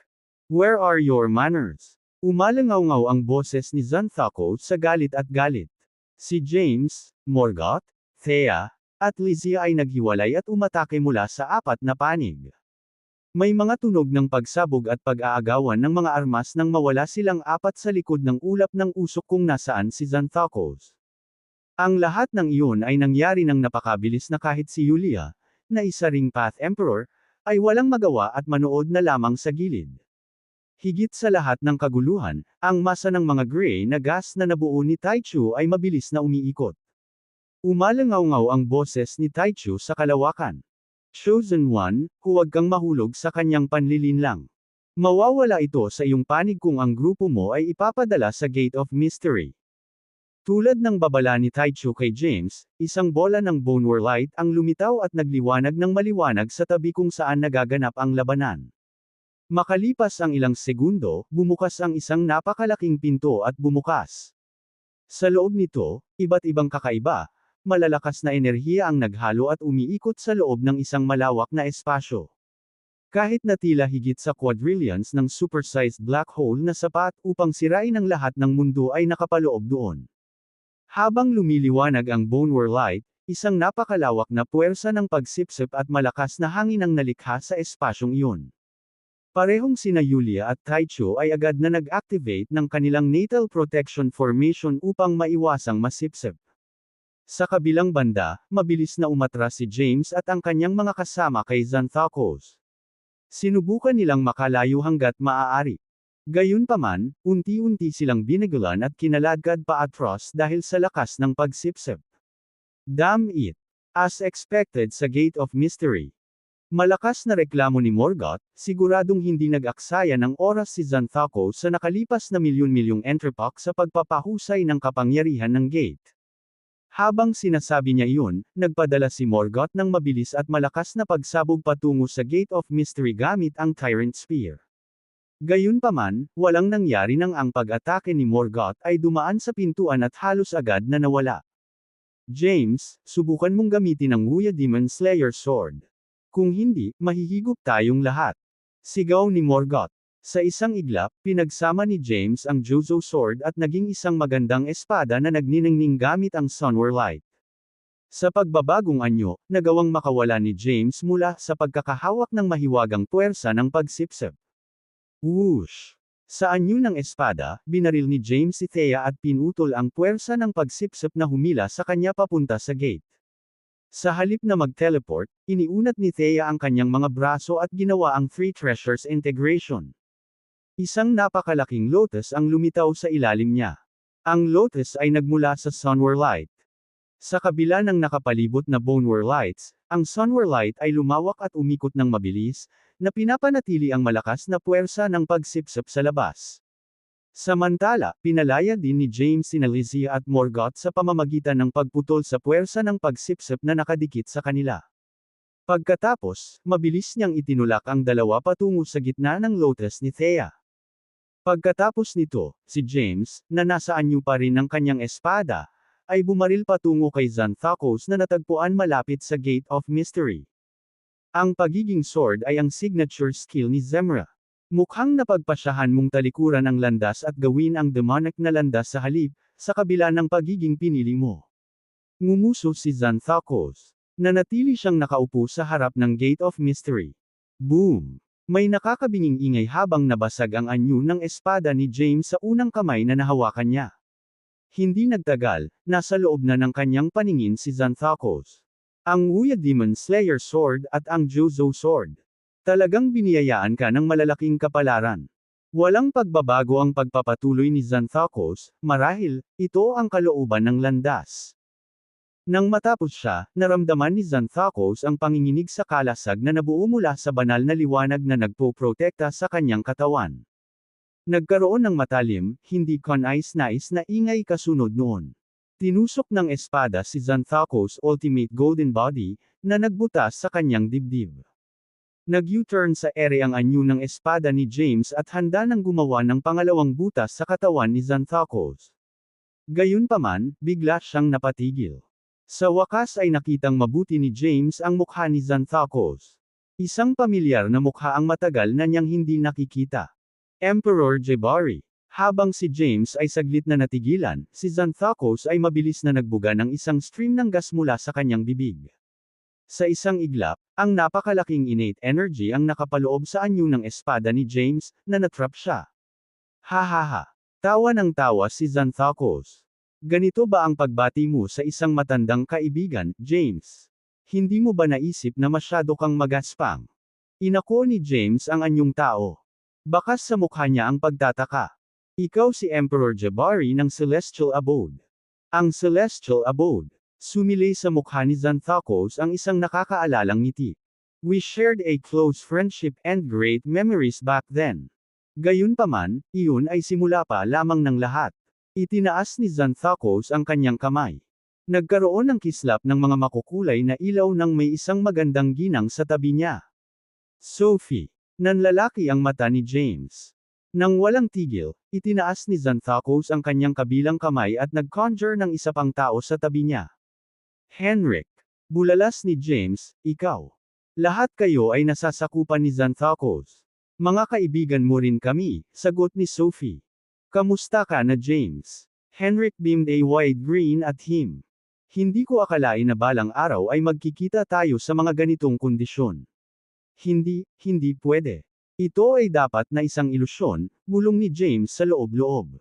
Where are your manners? Umalangaw-ngaw ang boses ni Xanthakos sa galit at galit. Si James, Morgoth, Thea, at Lysia ay naghiwalay at umatake mula sa 4 na panig. May mga tunog ng pagsabog at pag-aagawan ng mga armas nang mawala silang 4 sa likod ng ulap ng usok kung nasaan si Xanthakos. Ang lahat ng iyon ay nangyari ng napakabilis na kahit si Yulia, na isa ring Path Emperor, ay walang magawa at manood na lamang sa gilid. Higit sa lahat ng kaguluhan, ang masa ng mga gray na gas na nabuo ni Taichu ay mabilis na umiikot. Umalangaw-ngaw ang boses ni Taichu sa kalawakan. Chosen One, huwag kang mahulog sa kanyang panlilinlang. Mawawala ito sa iyong panig kung ang grupo mo ay ipapadala sa Gate of Mystery. Tulad ng babala ni Taichu kay James, isang bola ng Bonewar Light ang lumitaw at nagliwanag ng maliwanag sa tabi kung saan nagaganap ang labanan. Makalipas ang ilang segundo, bumukas ang isang napakalaking pinto at bumukas. Sa loob nito, iba't ibang kakaiba, malalakas na enerhiya ang naghalo at umiikot sa loob ng isang malawak na espasyo. Kahit na tila higit sa quadrillions ng supersized black hole na sapat upang sirain ang lahat ng mundo ay nakapaloob doon. Habang lumiliwanag ang Bonewar Light, isang napakalawak na puwersa ng pagsipsip at malakas na hangin ang nalikha sa espasyong iyon. Parehong sina Yulia at Taichu ay agad na nag-activate ng kanilang natal protection formation upang maiwasang masipsip. Sa kabilang banda, mabilis na umatras si James at ang kanyang mga kasama kay Xanthocos. Sinubukan nilang makalayo hanggat maaari. Gayunpaman, unti-unti silang binigulan at kinaladkad pa atras dahil sa lakas ng pagsipsip. Damn it! As expected sa Gate of Mystery. Malakas na reklamo ni Morgoth, siguradong hindi nag-aksaya ng oras si Xanthocos sa nakalipas na milyon-milyong entrepok sa pagpapahusay ng kapangyarihan ng gate. Habang sinasabi niya iyon, nagpadala si Morgoth ng mabilis at malakas na pagsabog patungo sa Gate of Mystery gamit ang Tyrant Spear. Gayunpaman, walang nangyari nang ang pag-atake ni Morgoth ay dumaan sa pintuan at halos agad na nawala. James, subukan mong gamitin ang Wuya Demon Slayer Sword. Kung hindi, mahihigop tayong lahat. Sigaw ni Morgoth. Sa isang iglap, pinagsama ni James ang Jozo Sword at naging isang magandang espada na nagniningning gamit ang Sunwar Light. Sa pagbabagong anyo, nagawang makawala ni James mula sa pagkakahawak ng mahiwagang puwersa ng pagsipsip. Whoosh! Sa anyo ng espada, binaril ni James si Thea at pinutol ang puwersa ng pagsipsip na humila sa kanya papunta sa gate. Sa halip na mag-teleport, iniunat ni Thea ang kanyang mga braso at ginawa ang Three Treasures Integration. Isang napakalaking lotus ang lumitaw sa ilalim niya. Ang lotus ay nagmula sa Sunwar Light. Sa kabila ng nakapalibot na Bonewar Lights, ang Sunwar Light ay lumawak at umikot ng mabilis, na pinapanatili ang malakas na puwersa ng pagsipsip sa labas. Samantala, pinalaya din ni James sina Lysia at Morgoth sa pamamagitan ng pagputol sa puwersa ng pagsipsip na nakadikit sa kanila. Pagkatapos, mabilis niyang itinulak ang dalawa patungo sa gitna ng lotus ni Thea. Pagkatapos nito, si James, na nasa anyo pa rin ng kanyang espada, ay bumaril patungo kay Xanthocos na natagpuan malapit sa Gate of Mystery. Ang pagiging sword ay ang signature skill ni Zemra. Mukhang napagpasyahan mong talikuran ang landas at gawin ang demonic na landas sa halip, sa kabila ng pagiging pinili mo. Ngumuso si Xanthocos. Nanatili siyang nakaupo sa harap ng Gate of Mystery. Boom! May nakakabinging ingay habang nabasag ang anyo ng espada ni James sa unang kamay na nahawakan niya. Hindi nagtagal, nasa loob na ng kanyang paningin si Xanthocos. Ang Wuya Demon Slayer Sword at ang Jozo Sword. Talagang biniyayaan ka ng malalaking kapalaran. Walang pagbabago ang pagpapatuloy ni Xanthocos, marahil, ito ang kalooban ng landas. Nang matapos siya, naramdaman ni Xanthocos ang panginginig sa kalasag na nabuo mula sa banal na liwanag na nagpoprotekta sa kanyang katawan. Nagkaroon ng matalim, hindi kanais-nais na ingay kasunod noon. Tinusok ng espada si Xanthocos' ultimate golden body, na nagbutas sa kanyang dibdib. Nag-U-turn sa ere ang anyo ng espada ni James at handa nang gumawa ng pangalawang butas sa katawan ni Xanthocos. Gayunpaman, bigla siyang napatigil. Sa wakas ay nakitang mabuti ni James ang mukha ni Xanthocos. Isang pamilyar na mukha ang matagal na niyang hindi nakikita. Emperor Jabari. Habang si James ay saglit na natigilan, si Xanthocos ay mabilis na nagbuga ng isang stream ng gas mula sa kanyang bibig. Sa isang iglap, ang napakalaking innate energy ang nakapaloob sa anyo ng espada ni James, na natrap siya. Hahaha. Tawa ng tawa si Xanthocos. Ganito ba ang pagbati mo sa isang matandang kaibigan, James? Hindi mo ba naisip na masyado kang magaspang? Inako ni James ang anyong tao. Bakas sa mukha niya ang pagtataka. Ikaw si Emperor Jabari ng Celestial Abode. Ang Celestial Abode. Sumilay sa mukha ni Xanthocos ang isang nakakaalalang ngiti. We shared a close friendship and great memories back then. Gayunpaman, iyon ay simula pa lamang ng lahat. Itinaas ni Xanthocos ang kanyang kamay. Nagkaroon ng kislap ng mga makukulay na ilaw nang may isang magandang ginang sa tabi niya. Sophie. Nanlalaki ang mata ni James. Nang walang tigil, itinaas ni Xanthocos ang kanyang kabilang kamay at nag-conjure ng isa pang tao sa tabi niya. Henrik. Bulalas ni James, ikaw. Lahat kayo ay nasasakupan ni Xanthocos. Mga kaibigan mo rin kami, sagot ni Sophie. Kamusta ka na James? Henrik beamed a wide grin at him. Hindi ko akalain na balang araw ay magkikita tayo sa mga ganitong kondisyon. Hindi pwede. Ito ay dapat na isang ilusyon, bulong ni James sa loob-loob.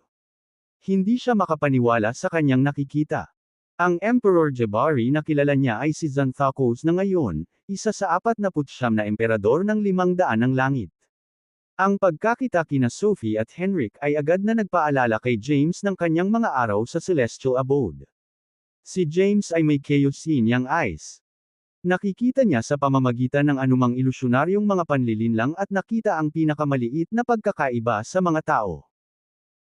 Hindi siya makapaniwala sa kanyang nakikita. Ang Emperor Jabari na kilala niya ay si Xanthocos na ngayon, isa sa 49 na emperador ng 500 ng langit. Ang pagkakita kina Sophie at Henrik ay agad na nagpaalala kay James ng kanyang mga araw sa celestial abode. Si James ay may chaos in yang eyes. Nakikita niya sa pamamagitan ng anumang ilusyonaryong mga panlilinlang at nakita ang pinakamaliit na pagkakaiba sa mga tao.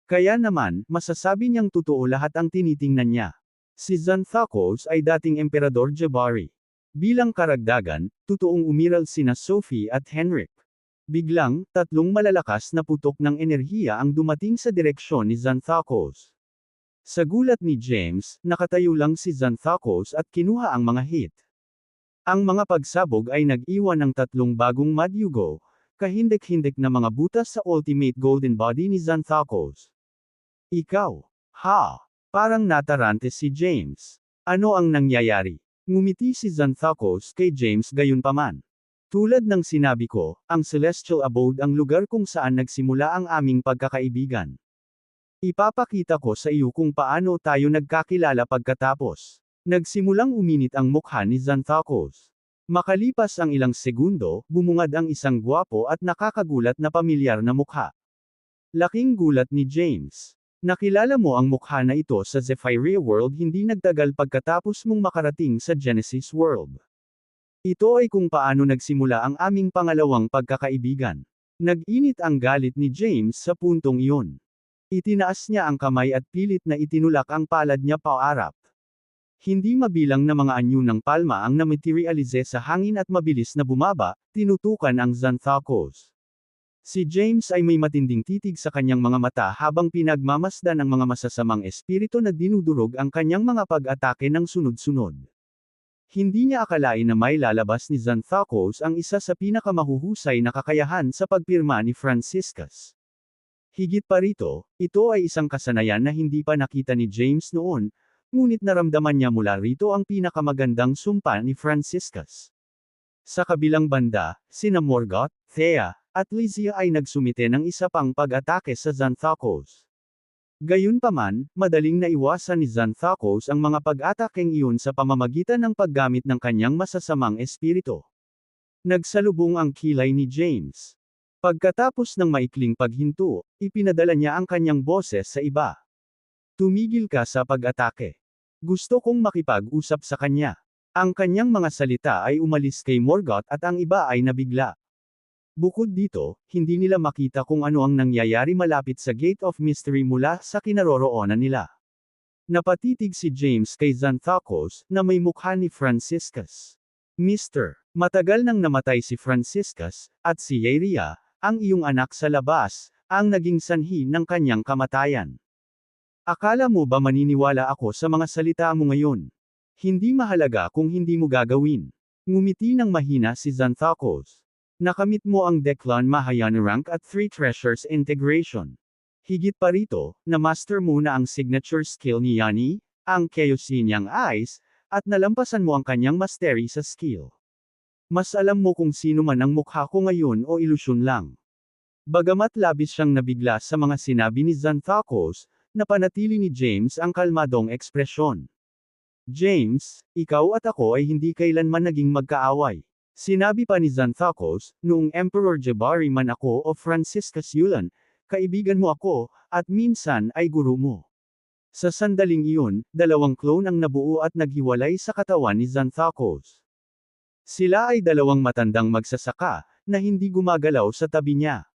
Kaya naman, masasabi niyang totoo lahat ang tinitingnan niya. Si Xanthocos ay dating Emperador Jabari. Bilang karagdagan, totoong umiral sina Sophie at Henrik. Biglang, tatlong malalakas na putok ng enerhiya ang dumating sa direksyon ni Xanthocos. Sa gulat ni James, nakatayo lang si Xanthocos at kinuha ang mga hit. Ang mga pagsabog ay nag-iwan ng tatlong bagong madyugo, kahindik-hindik na mga butas sa ultimate golden body ni Xanthocos. Ikaw. Ha! Parang natarante si James. Ano ang nangyayari? Ngumiti si Xanthocos kay James gayunpaman. Tulad ng sinabi ko, ang celestial abode ang lugar kung saan nagsimula ang aming pagkakaibigan. Ipapakita ko sa iyo kung paano tayo nagkakilala pagkatapos. Nagsimulang uminit ang mukha ni Xanthocos. Makalipas ang ilang segundo, bumungad ang isang gwapo at nakakagulat na pamilyar na mukha. Laking gulat ni James. Nakilala mo ang mukha na ito sa Zephyria World hindi nagtagal pagkatapos mong makarating sa Genesis World. Ito ay kung paano nagsimula ang aming pangalawang pagkakaibigan. Nag-init ang galit ni James sa puntong iyon. Itinaas niya ang kamay at pilit na itinulak ang palad niya paarap. Hindi mabilang na mga anyo ng palma ang namaterialize sa hangin at mabilis na bumaba, tinutukan ang Xanthocos. Si James ay may matinding titig sa kanyang mga mata habang pinagmamasdan ang mga masasamang espiritu na dinudurog ang kanyang mga pag-atake ng sunod-sunod. Hindi niya akalain na may lalabas ni Xanthocos ang isa sa pinakamahuhusay na kakayahan sa pagpirma ni Franciscus. Higit pa rito, ito ay isang kasanayan na hindi pa nakita ni James noon, ngunit naramdaman niya mula rito ang pinakamagandang sumpa ni Franciscus. Sa kabilang banda, sina Morgoth, Thea, at Lysia ay nagsumite ng isa pang pag-atake sa Xanthocos. Gayunpaman, madaling naiwasan ni Xanthocos ang mga pag-atakeng iyon sa pamamagitan ng paggamit ng kanyang masasamang espiritu. Nagsalubong ang kilay ni James. Pagkatapos ng maikling paghinto, ipinadala niya ang kanyang boses sa iba. Tumigil ka sa pag-atake. Gusto kong makipag-usap sa kanya. Ang kanyang mga salita ay umalis kay Morgoth at ang iba ay nabigla. Bukod dito, hindi nila makita kung ano ang nangyayari malapit sa Gate of Mystery mula sa kinaroroonan nila. Napatitig si James kay Xanthocos, na may mukha ni Franciscus. Mr. Matagal nang namatay si Franciscus, at si Yaria, ang iyong anak sa labas, ang naging sanhi ng kanyang kamatayan. Akala mo ba maniniwala ako sa mga salita mo ngayon? Hindi mahalaga kung hindi mo gagawin. Ngumiti ng mahina si Xanthocos. Nakamit mo ang Declan Mahayana rank at 3 treasures integration. Higit pa rito, na-master mo na ang signature skill ni Yani, ang Chaos in Yang Eyes, at nalampasan mo ang kanyang mastery sa skill. Mas alam mo kung sino man ang mukha ko ngayon o ilusyon lang. Bagamat labis siyang nabigla sa mga sinabi ni Xanthocos, napanatili ni James ang kalmadong ekspresyon. James, ikaw at ako ay hindi kailanman naging magkaaway. Sinabi pa ni Xanthocos, noong Emperor Jabari man ako o Franciscus Yulan, kaibigan mo ako, at minsan ay guro mo. Sa sandaling iyon, dalawang clone ang nabuo at naghiwalay sa katawan ni Xanthocos. Sila ay dalawang matandang magsasaka, na hindi gumagalaw sa tabi niya.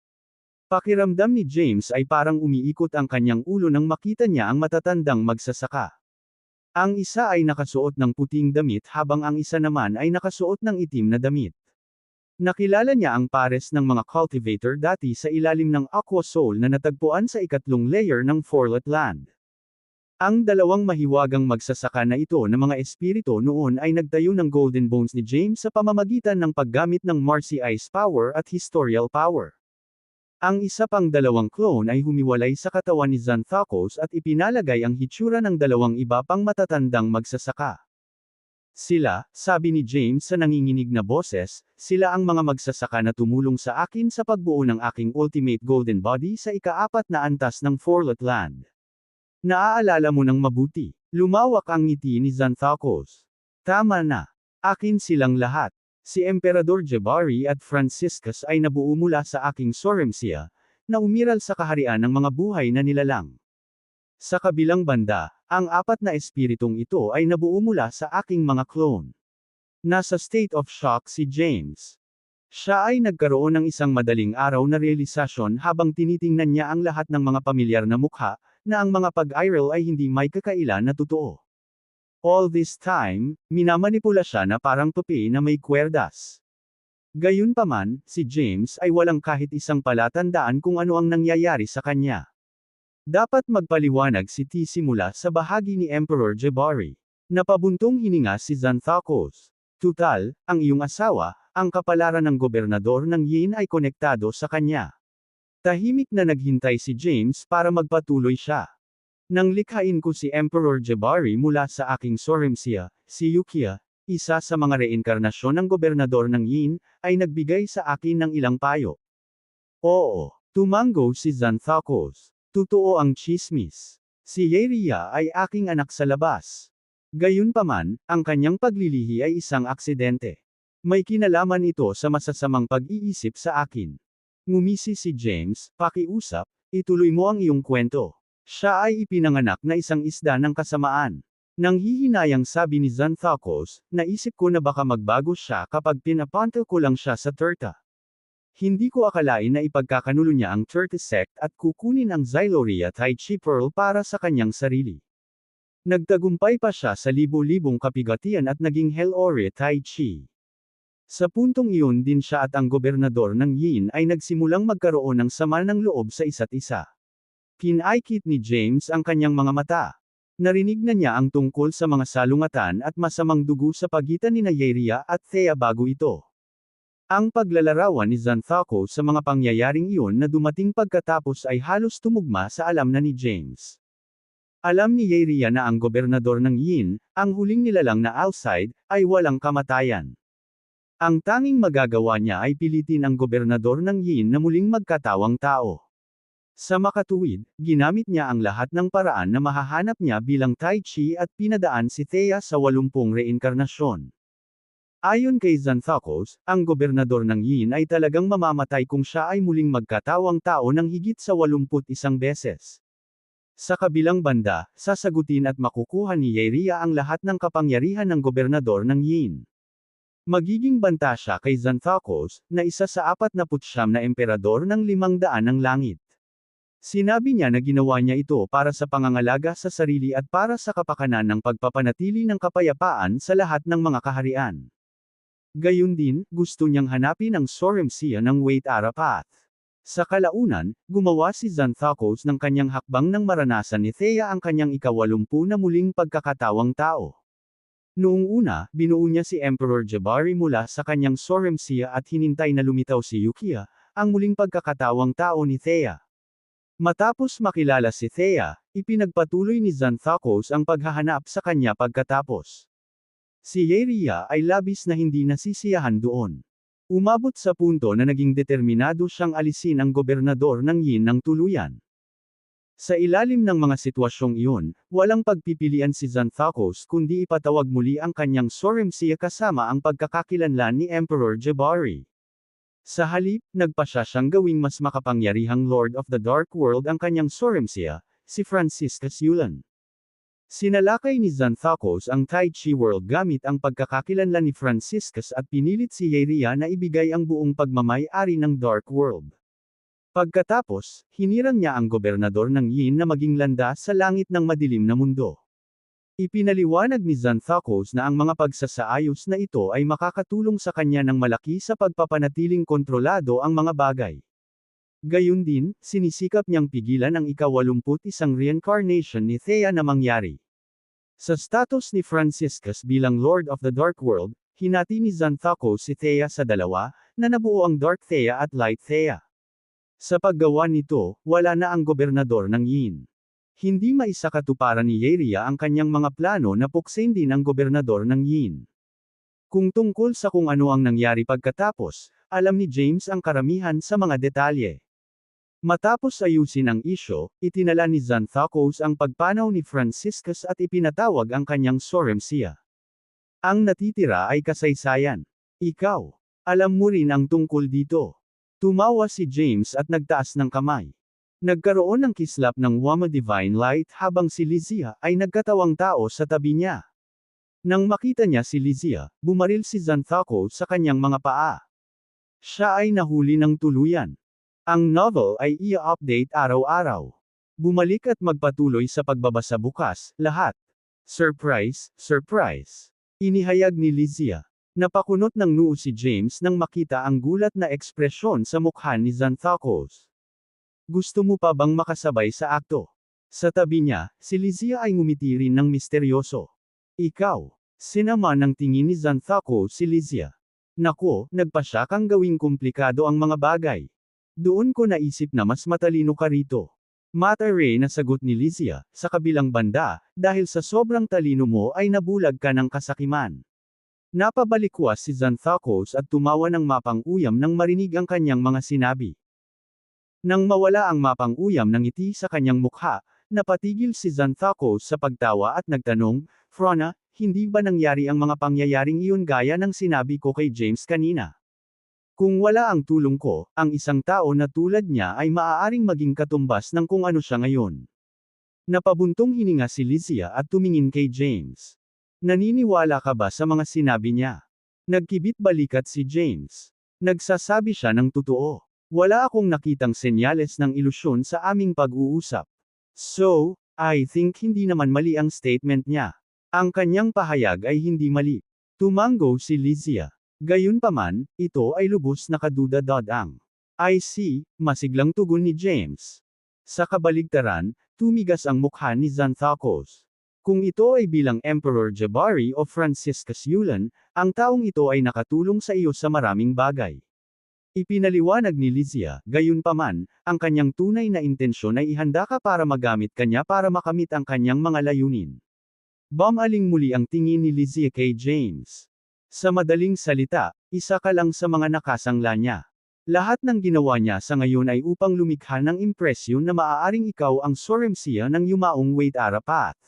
Pakiramdam ni James ay parang umiikot ang kanyang ulo nang makita niya ang matatandang magsasaka. Ang isa ay nakasuot ng puting damit habang ang isa naman ay nakasuot ng itim na damit. Nakilala niya ang pares ng mga cultivator dati sa ilalim ng Aqua Soul na natagpuan sa ikatlong layer ng Forlet Land. Ang dalawang mahiwagang magsasaka na ito na mga espiritu noon ay nagtayo ng Golden Bones ni James sa pamamagitan ng paggamit ng Marcy Ice Power at Historial Power. Ang isa pang dalawang clone ay humiwalay sa katawan ni Xanthocos at ipinalagay ang hitsura ng dalawang iba pang matatandang magsasaka. Sila, sabi ni James sa nanginginig na boses, sila ang mga magsasaka na tumulong sa akin sa pagbuo ng aking Ultimate Golden Body sa ika-4 na antas ng Forlet Land. Naaalala mo ng mabuti. Lumawak ang ngiti ni Xanthocos. Tama na. Akin silang lahat. Si Emperador Jabari at Franciscus ay nabuo mula sa aking Sorremsia, na umiral sa kaharian ng mga buhay na nilalang. Sa kabilang banda, ang 4 na espiritong ito ay nabuo mula sa aking mga clone. Nasa state of shock si James. Siya ay nagkaroon ng isang madaling araw na realisasyon habang tinitingnan niya ang lahat ng mga pamilyar na mukha, na ang mga pag-iral ay hindi may kakaila na totoo. All this time, minamanipula siya na parang tupi na may kwerdas. Gayunpaman, si James ay walang kahit isang palatandaan kung ano ang nangyayari sa kanya. Dapat magpaliwanag si T simula sa bahagi ni Emperor Jabari. Napabuntong hininga si Xanthocos. Tutal, ang iyong asawa, ang kapalaran ng gobernador ng Yin ay konektado sa kanya. Tahimik na naghintay si James para magpatuloy siya. Nang likhain ko si Emperor Jabari mula sa aking Sorremsia, si Yukia, isa sa mga reinkarnasyon ng gobernador ng Yin, ay nagbigay sa akin ng ilang payo. Oo, tumango si Xanthocos. Totoo ang chismis. Si Yeria ay aking anak sa labas. Gayunpaman, ang kanyang paglilihi ay isang aksidente. May kinalaman ito sa masasamang pag-iisip sa akin. Ngumisi si James, pakiusap, ituloy mo ang iyong kwento. Siya ay ipinanganak na isang isda ng kasamaan. Nang hihinayang sabi ni Xanthocos, naisip ko na baka magbago siya kapag pinapantel ko lang siya sa Turta. Hindi ko akalain na ipagkakanulo niya ang Turta sect at kukunin ang Xyloria Tai Chi Pearl para sa kanyang sarili. Nagtagumpay pa siya sa libo-libong kapigatian at naging Helloria Tai Chi. Sa puntong iyon din siya at ang gobernador ng Yin ay nagsimulang magkaroon ng sama ng loob sa isa't isa. Pinaikit ni James ang kanyang mga mata. Narinig na niya ang tungkol sa mga salungatan at masamang dugo sa pagitan ni Yeria at Thea bago ito. Ang paglalarawan ni Xanthocos sa mga pangyayaring iyon na dumating pagkatapos ay halos tumugma sa alam na ni James. Alam ni Yeria na ang gobernador ng Yin, ang huling nilalang na Alcide, ay walang kamatayan. Ang tanging magagawa niya ay pilitin ang gobernador ng Yin na muling magkatawang tao. Sa makatuwid, ginamit niya ang lahat ng paraan na mahahanap niya bilang Tai Chi at pinadaan si Thea sa 80 reinkarnasyon. Ayon kay Xanthocos, ang gobernador ng Yin ay talagang mamamatay kung siya ay muling magkatawang tao ng higit sa 81 beses. Sa kabilang banda, sasagutin at makukuha ni Yeria ang lahat ng kapangyarihan ng gobernador ng Yin. Magiging banta siya kay Xanthocos, na isa sa 49 na emperador ng 500 ng langit. Sinabi niya na ginawa niya ito para sa pangangalaga sa sarili at para sa kapakanan ng pagpapanatili ng kapayapaan sa lahat ng mga kaharian. Gayun din, gusto niyang hanapin ang Sorremsia ng Wait Ara Path. Sa kalaunan, gumawa si Xanthocos ng kanyang hakbang nang maranasan ni Thea ang kanyang ika-80 na muling pagkakatawang tao. Noong una, binuo niya si Emperor Jabari mula sa kanyang Sorremsia at hinintay na lumitaw si Yukia, ang muling pagkakatawang tao ni Thea. Matapos makilala si Thea, ipinagpatuloy ni Xanthocos ang paghahanap sa kanya pagkatapos. Si Yeria ay labis na hindi nasisiyahan doon. Umabot sa punto na naging determinado siyang alisin ang gobernador ng Yin ng tuluyan. Sa ilalim ng mga sitwasyong iyon, walang pagpipilian si Xanthocos kundi ipatawag muli ang kanyang Sorremsia kasama ang pagkakakilanlan ni Emperor Jabari. Sa halip, nagpasya siyang gawing mas makapangyarihang Lord of the Dark World ang kanyang Sorremsia, si Franciscus Yulan. Sinalakay ni Xanthocos ang Tai Chi World gamit ang pagkakakilanlan ni Franciscus at pinilit si Yeria na ibigay ang buong pagmamay-ari ng Dark World. Pagkatapos, hinirang niya ang gobernador ng Yin na maging landas sa langit ng madilim na mundo. Ipinaliwanag ni Xanthocos na ang mga pagsasaayos na ito ay makakatulong sa kanya ng malaki sa pagpapanatiling kontrolado ang mga bagay. Gayun din, sinisikap niyang pigilan ang ika-81 reincarnation ni Thea na mangyari. Sa status ni Franciscus bilang Lord of the Dark World, hinati ni Xanthocos si Thea sa dalawa, na nabuo ang Dark Thea at Light Thea. Sa paggawa nito, wala na ang gobernador ng Yin. Hindi maisakatuparan ni Yeria ang kanyang mga plano na puksin din ang gobernador ng Yin. Kung tungkol sa kung ano ang nangyari pagkatapos, alam ni James ang karamihan sa mga detalye. Matapos ayusin ang isyo, itinala ni Xanthocos ang pagpanaw ni Franciscus at ipinatawag ang kanyang soremsia. Ang natitira ay kasaysayan. Ikaw, alam mo rin ang tungkol dito. Tumawa si James at nagtaas ng kamay. Nagkaroon ng kislap ng Wama Divine Light habang si Lizia ay nagkatawang tao sa tabi niya. Nang makita niya si Lizia, bumaril si Xanthocos sa kanyang mga paa. Siya ay nahuli ng tuluyan. Ang novel ay i-update araw-araw. Bumalik at magpatuloy sa pagbabasa bukas, lahat. Surprise, surprise. Inihayag ni Lizia. Napakunot ng noo si James nang makita ang gulat na ekspresyon sa mukha ni Xanthocos. Gusto mo pa bang makasabay sa akto? Sa tabi niya, si Lizia ay ngumiti rin ng misteryoso. Ikaw. Sinama ng tingin ni Xanthocos si Lizia. Naku, nagpasya kang gawing komplikado ang mga bagay. Doon ko naisip na mas matalino ka rito. Matare na sagot ni Lizia, sa kabilang banda, dahil sa sobrang talino mo ay nabulag ka ng kasakiman. Napabalikwas si Xanthocos at tumawa ng mapang-uyam nang marinig ang kanyang mga sinabi. Nang mawala ang mapang-uyam ng ngiti sa kanyang mukha, napatigil si Xanthocos sa pagtawa at nagtanong, Frona, hindi ba nangyari ang mga pangyayaring iyon gaya ng sinabi ko kay James kanina? Kung wala ang tulong ko, ang isang tao na tulad niya ay maaaring maging katumbas ng kung ano siya ngayon. Napabuntong hininga si Lizia at tumingin kay James. Naniniwala ka ba sa mga sinabi niya? Nagkibit balikat si James. Nagsasabi siya ng totoo. Wala akong nakitang senyales ng ilusyon sa aming pag-uusap. So, I think hindi naman mali ang statement niya. Ang kanyang pahayag ay hindi mali. Tumango si Lizia. Gayunpaman, ito ay lubos na kaduda-ang. I see, masiglang tugon ni James. Sa kabaligtaran, tumigas ang mukha ni Xanthocos. Kung ito ay bilang Emperor Jabari o Franciscus Yulan, ang taong ito ay nakatulong sa iyo sa maraming bagay. Ipinaliwanag ni Lizia, gayunpaman, ang kanyang tunay na intensyon ay ihanda ka para magamit kanya para makamit ang kanyang mga layunin. Bumaling muli ang tingin ni Lizia kay James. Sa madaling salita, isa ka lang sa mga nakasangla niya. Lahat ng ginawa niya sa ngayon ay upang lumikha ng impresyon na maaaring ikaw ang soremsia ng yumaong Waitara path.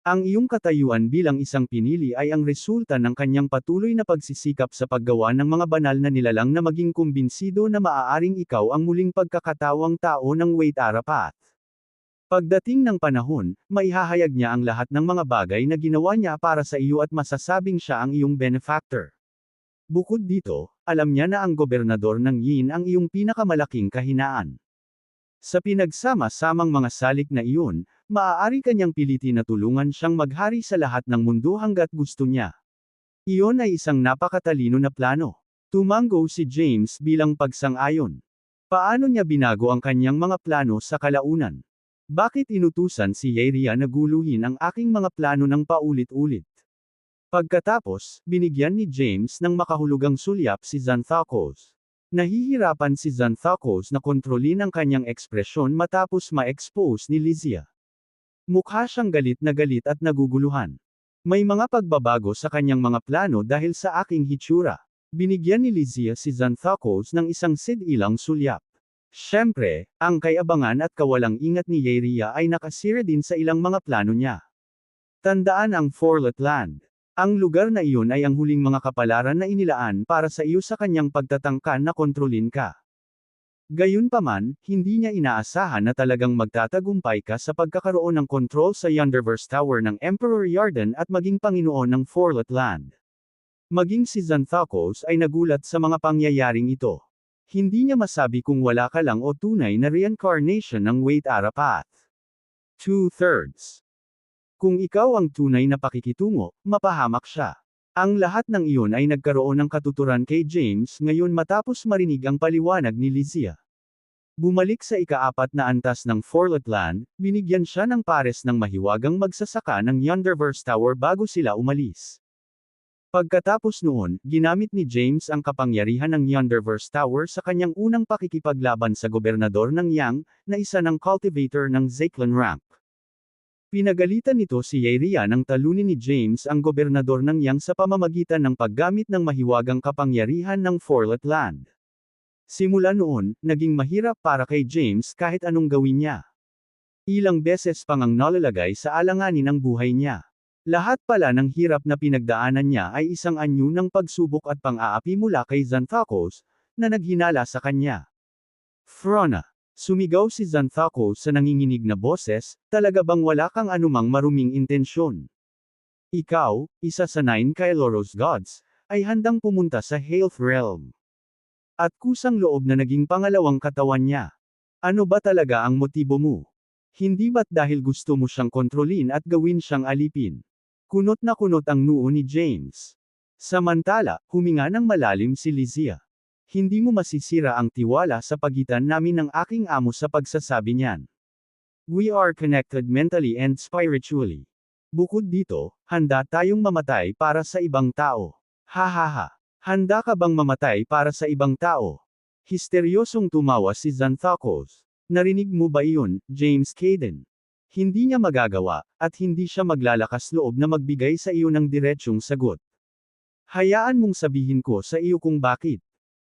Ang iyong katayuan bilang isang pinili ay ang resulta ng kanyang patuloy na pagsisikap sa paggawa ng mga banal na nilalang na maging kumbinsido na maaaring ikaw ang muling pagkakatawang tao ng Waitara path. Pagdating ng panahon, maihahayag niya ang lahat ng mga bagay na ginawa niya para sa iyo at masasabing siya ang iyong benefactor. Bukod dito, alam niya na ang gobernador ng Yin ang iyong pinakamalaking kahinaan. Sa pinagsama-samang mga salik na iyon, maaari kanyang pilitin na tulungan siyang maghari sa lahat ng mundo hanggat gusto niya. Iyon ay isang napakatalino na plano. Tumango si James bilang pagsang-ayon. Paano niya binago ang kanyang mga plano sa kalaunan? Bakit inutusan si Yeria na guluhin ang aking mga plano ng paulit-ulit? Pagkatapos, binigyan ni James ng makahulugang sulyap si Xanthocos. Nahihirapan si Xanthocos na kontrolin ang kanyang ekspresyon matapos ma-expose ni Lizia. Mukha siyang galit at naguguluhan. May mga pagbabago sa kanyang mga plano dahil sa aking hitsura. Binigyan ni Lizia si Xanthocos ng isang sidilang sulyap. Siyempre, ang kayabangan at kawalang ingat ni Yeria ay nakasira din sa ilang mga plano niya. Tandaan ang Forlet Land. Ang lugar na iyon ay ang huling mga kapalaran na inilaan para sa iyo sa kanyang pagtatangka na kontrolin ka. Gayunpaman, hindi niya inaasahan na talagang magtatagumpay ka sa pagkakaroon ng kontrol sa Yonderverse Tower ng Emperor Yarden at maging Panginoon ng Forlet Land. Maging si Xanthakos ay nagulat sa mga pangyayaring ito. Hindi niya masabi kung wala ka lang o tunay na reincarnation ng Wait Arapath. 2/3. Kung ikaw ang tunay na pakikitungo, mapahamak siya. Ang lahat ng iyon ay nagkaroon ng katuturan kay James ngayon matapos marinig ang paliwanag ni Lysia. Bumalik sa ika-4 na antas ng Forlet Land, binigyan siya ng pares ng mahiwagang magsasaka ng Yonderverse Tower bago sila umalis. Pagkatapos noon, ginamit ni James ang kapangyarihan ng Yonderverse Tower sa kanyang unang pakikipaglaban sa gobernador ng Yang, na isa ng cultivator ng Zeklan rank. Pinagalitan nito si Yaeria nang talunin ni James ang gobernador ng Yang sa pamamagitan ng paggamit ng mahiwagang kapangyarihan ng Forlet Land. Simula noon, naging mahirap para kay James kahit anong gawin niya. Ilang beses pang ang nalalagay sa alanganin ang buhay niya. Lahat pala ng hirap na pinagdaanan niya ay isang anyo ng pagsubok at pang-aapi mula kay Xanthakos, na naghinala sa kanya. Frona. Sumigaw si Xanthakos sa nanginginig na boses, talaga bang wala kang anumang maruming intensyon? Ikaw, isa sa 9 Kailoros gods, ay handang pumunta sa Health Realm. At kusang loob na naging pangalawang katawan niya. Ano ba talaga ang motibo mo? Hindi ba't dahil gusto mo siyang kontrolin at gawin siyang alipin? Kunot na kunot ang noo ni James. Samantala, huminga ng malalim si Lysia. Hindi mo masisira ang tiwala sa pagitan namin ng aking amo sa pagsasabi niyan. We are connected mentally and spiritually. Bukod dito, handa tayong mamatay para sa ibang tao. Hahaha. Handa ka bang mamatay para sa ibang tao? Histeryosong tumawa si Xanthakos. Narinig mo ba iyon, James Caden? Hindi niya magagawa, at hindi siya maglalakas loob na magbigay sa iyo ng diretsyong sagot. Hayaan mong sabihin ko sa iyo kung bakit.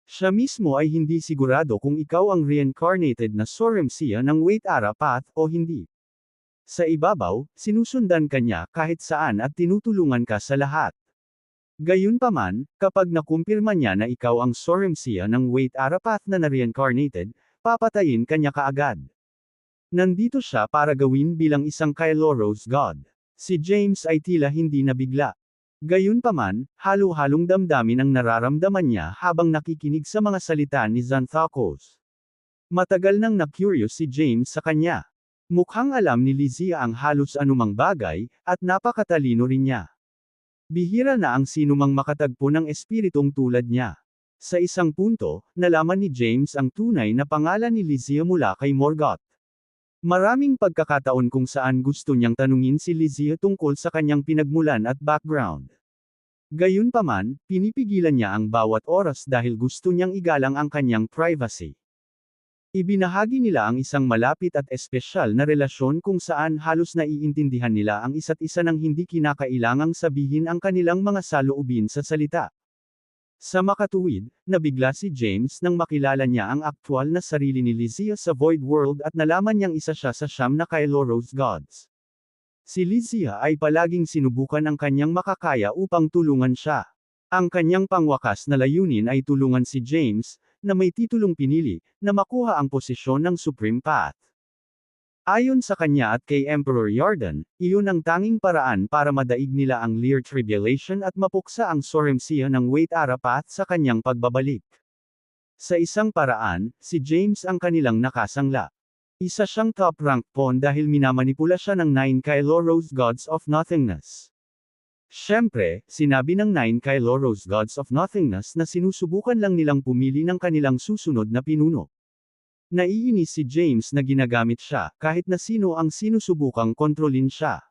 Siya mismo ay hindi sigurado kung ikaw ang reincarnated na Soremsia ng Wait Arapath o hindi. Sa ibabaw, sinusundan ka niya kahit saan at tinutulungan ka sa lahat. Gayunpaman, kapag nakumpirma niya na ikaw ang Soremsia ng Wait Arapath na na-reincarnated, papatayin ka niya kaagad. Nandito siya para gawin bilang isang Kailoros god. Si James ay tila hindi nabigla. Gayunpaman, halo-halong damdamin ang nararamdaman niya habang nakikinig sa mga salita ni Xanthakos. Matagal nang na-curious si James sa kanya. Mukhang alam ni Lysia ang halos anumang bagay, at napakatalino rin niya. Bihira na ang sinumang makatagpo ng espiritong tulad niya. Sa isang punto, nalaman ni James ang tunay na pangalan ni Lysia mula kay Morgoth. Maraming pagkakataon kung saan gusto niyang tanungin si Lysia tungkol sa kanyang pinagmulan at background. Gayunpaman, pinipigilan niya ang bawat oras dahil gusto niyang igalang ang kanyang privacy. Ibinahagi nila ang isang malapit at espesyal na relasyon kung saan halos naiintindihan nila ang isa't isa nang hindi kinakailangang sabihin ang kanilang mga saloobin sa salita. Sa makatuwid, nabigla si James nang makilala niya ang aktwal na sarili ni Lysia sa Void World at nalaman niyang isa siya sa 9 na Kailoros gods. Si Lysia ay palaging sinubukan ang kanyang makakaya upang tulungan siya. Ang kanyang pangwakas na layunin ay tulungan si James, na may titulong pinili, na makuha ang posisyon ng Supreme Path. Ayon sa kanya at kay Emperor Yarden, iyon ang tanging paraan para madaig nila ang Lear Tribulation at mapuksa ang Soremsia ng Wait Arapath sa kanyang pagbabalik. Sa isang paraan, si James ang kanilang nakasangla. Isa siyang top-rank pawn dahil minamanipula siya ng 9 Kailoros Gods of Nothingness. Siyempre, sinabi ng 9 Kailoros Gods of Nothingness na sinusubukan lang nilang pumili ng kanilang susunod na pinuno. Naiinis si James na ginagamit siya, kahit na sino ang sinusubukang kontrolin siya.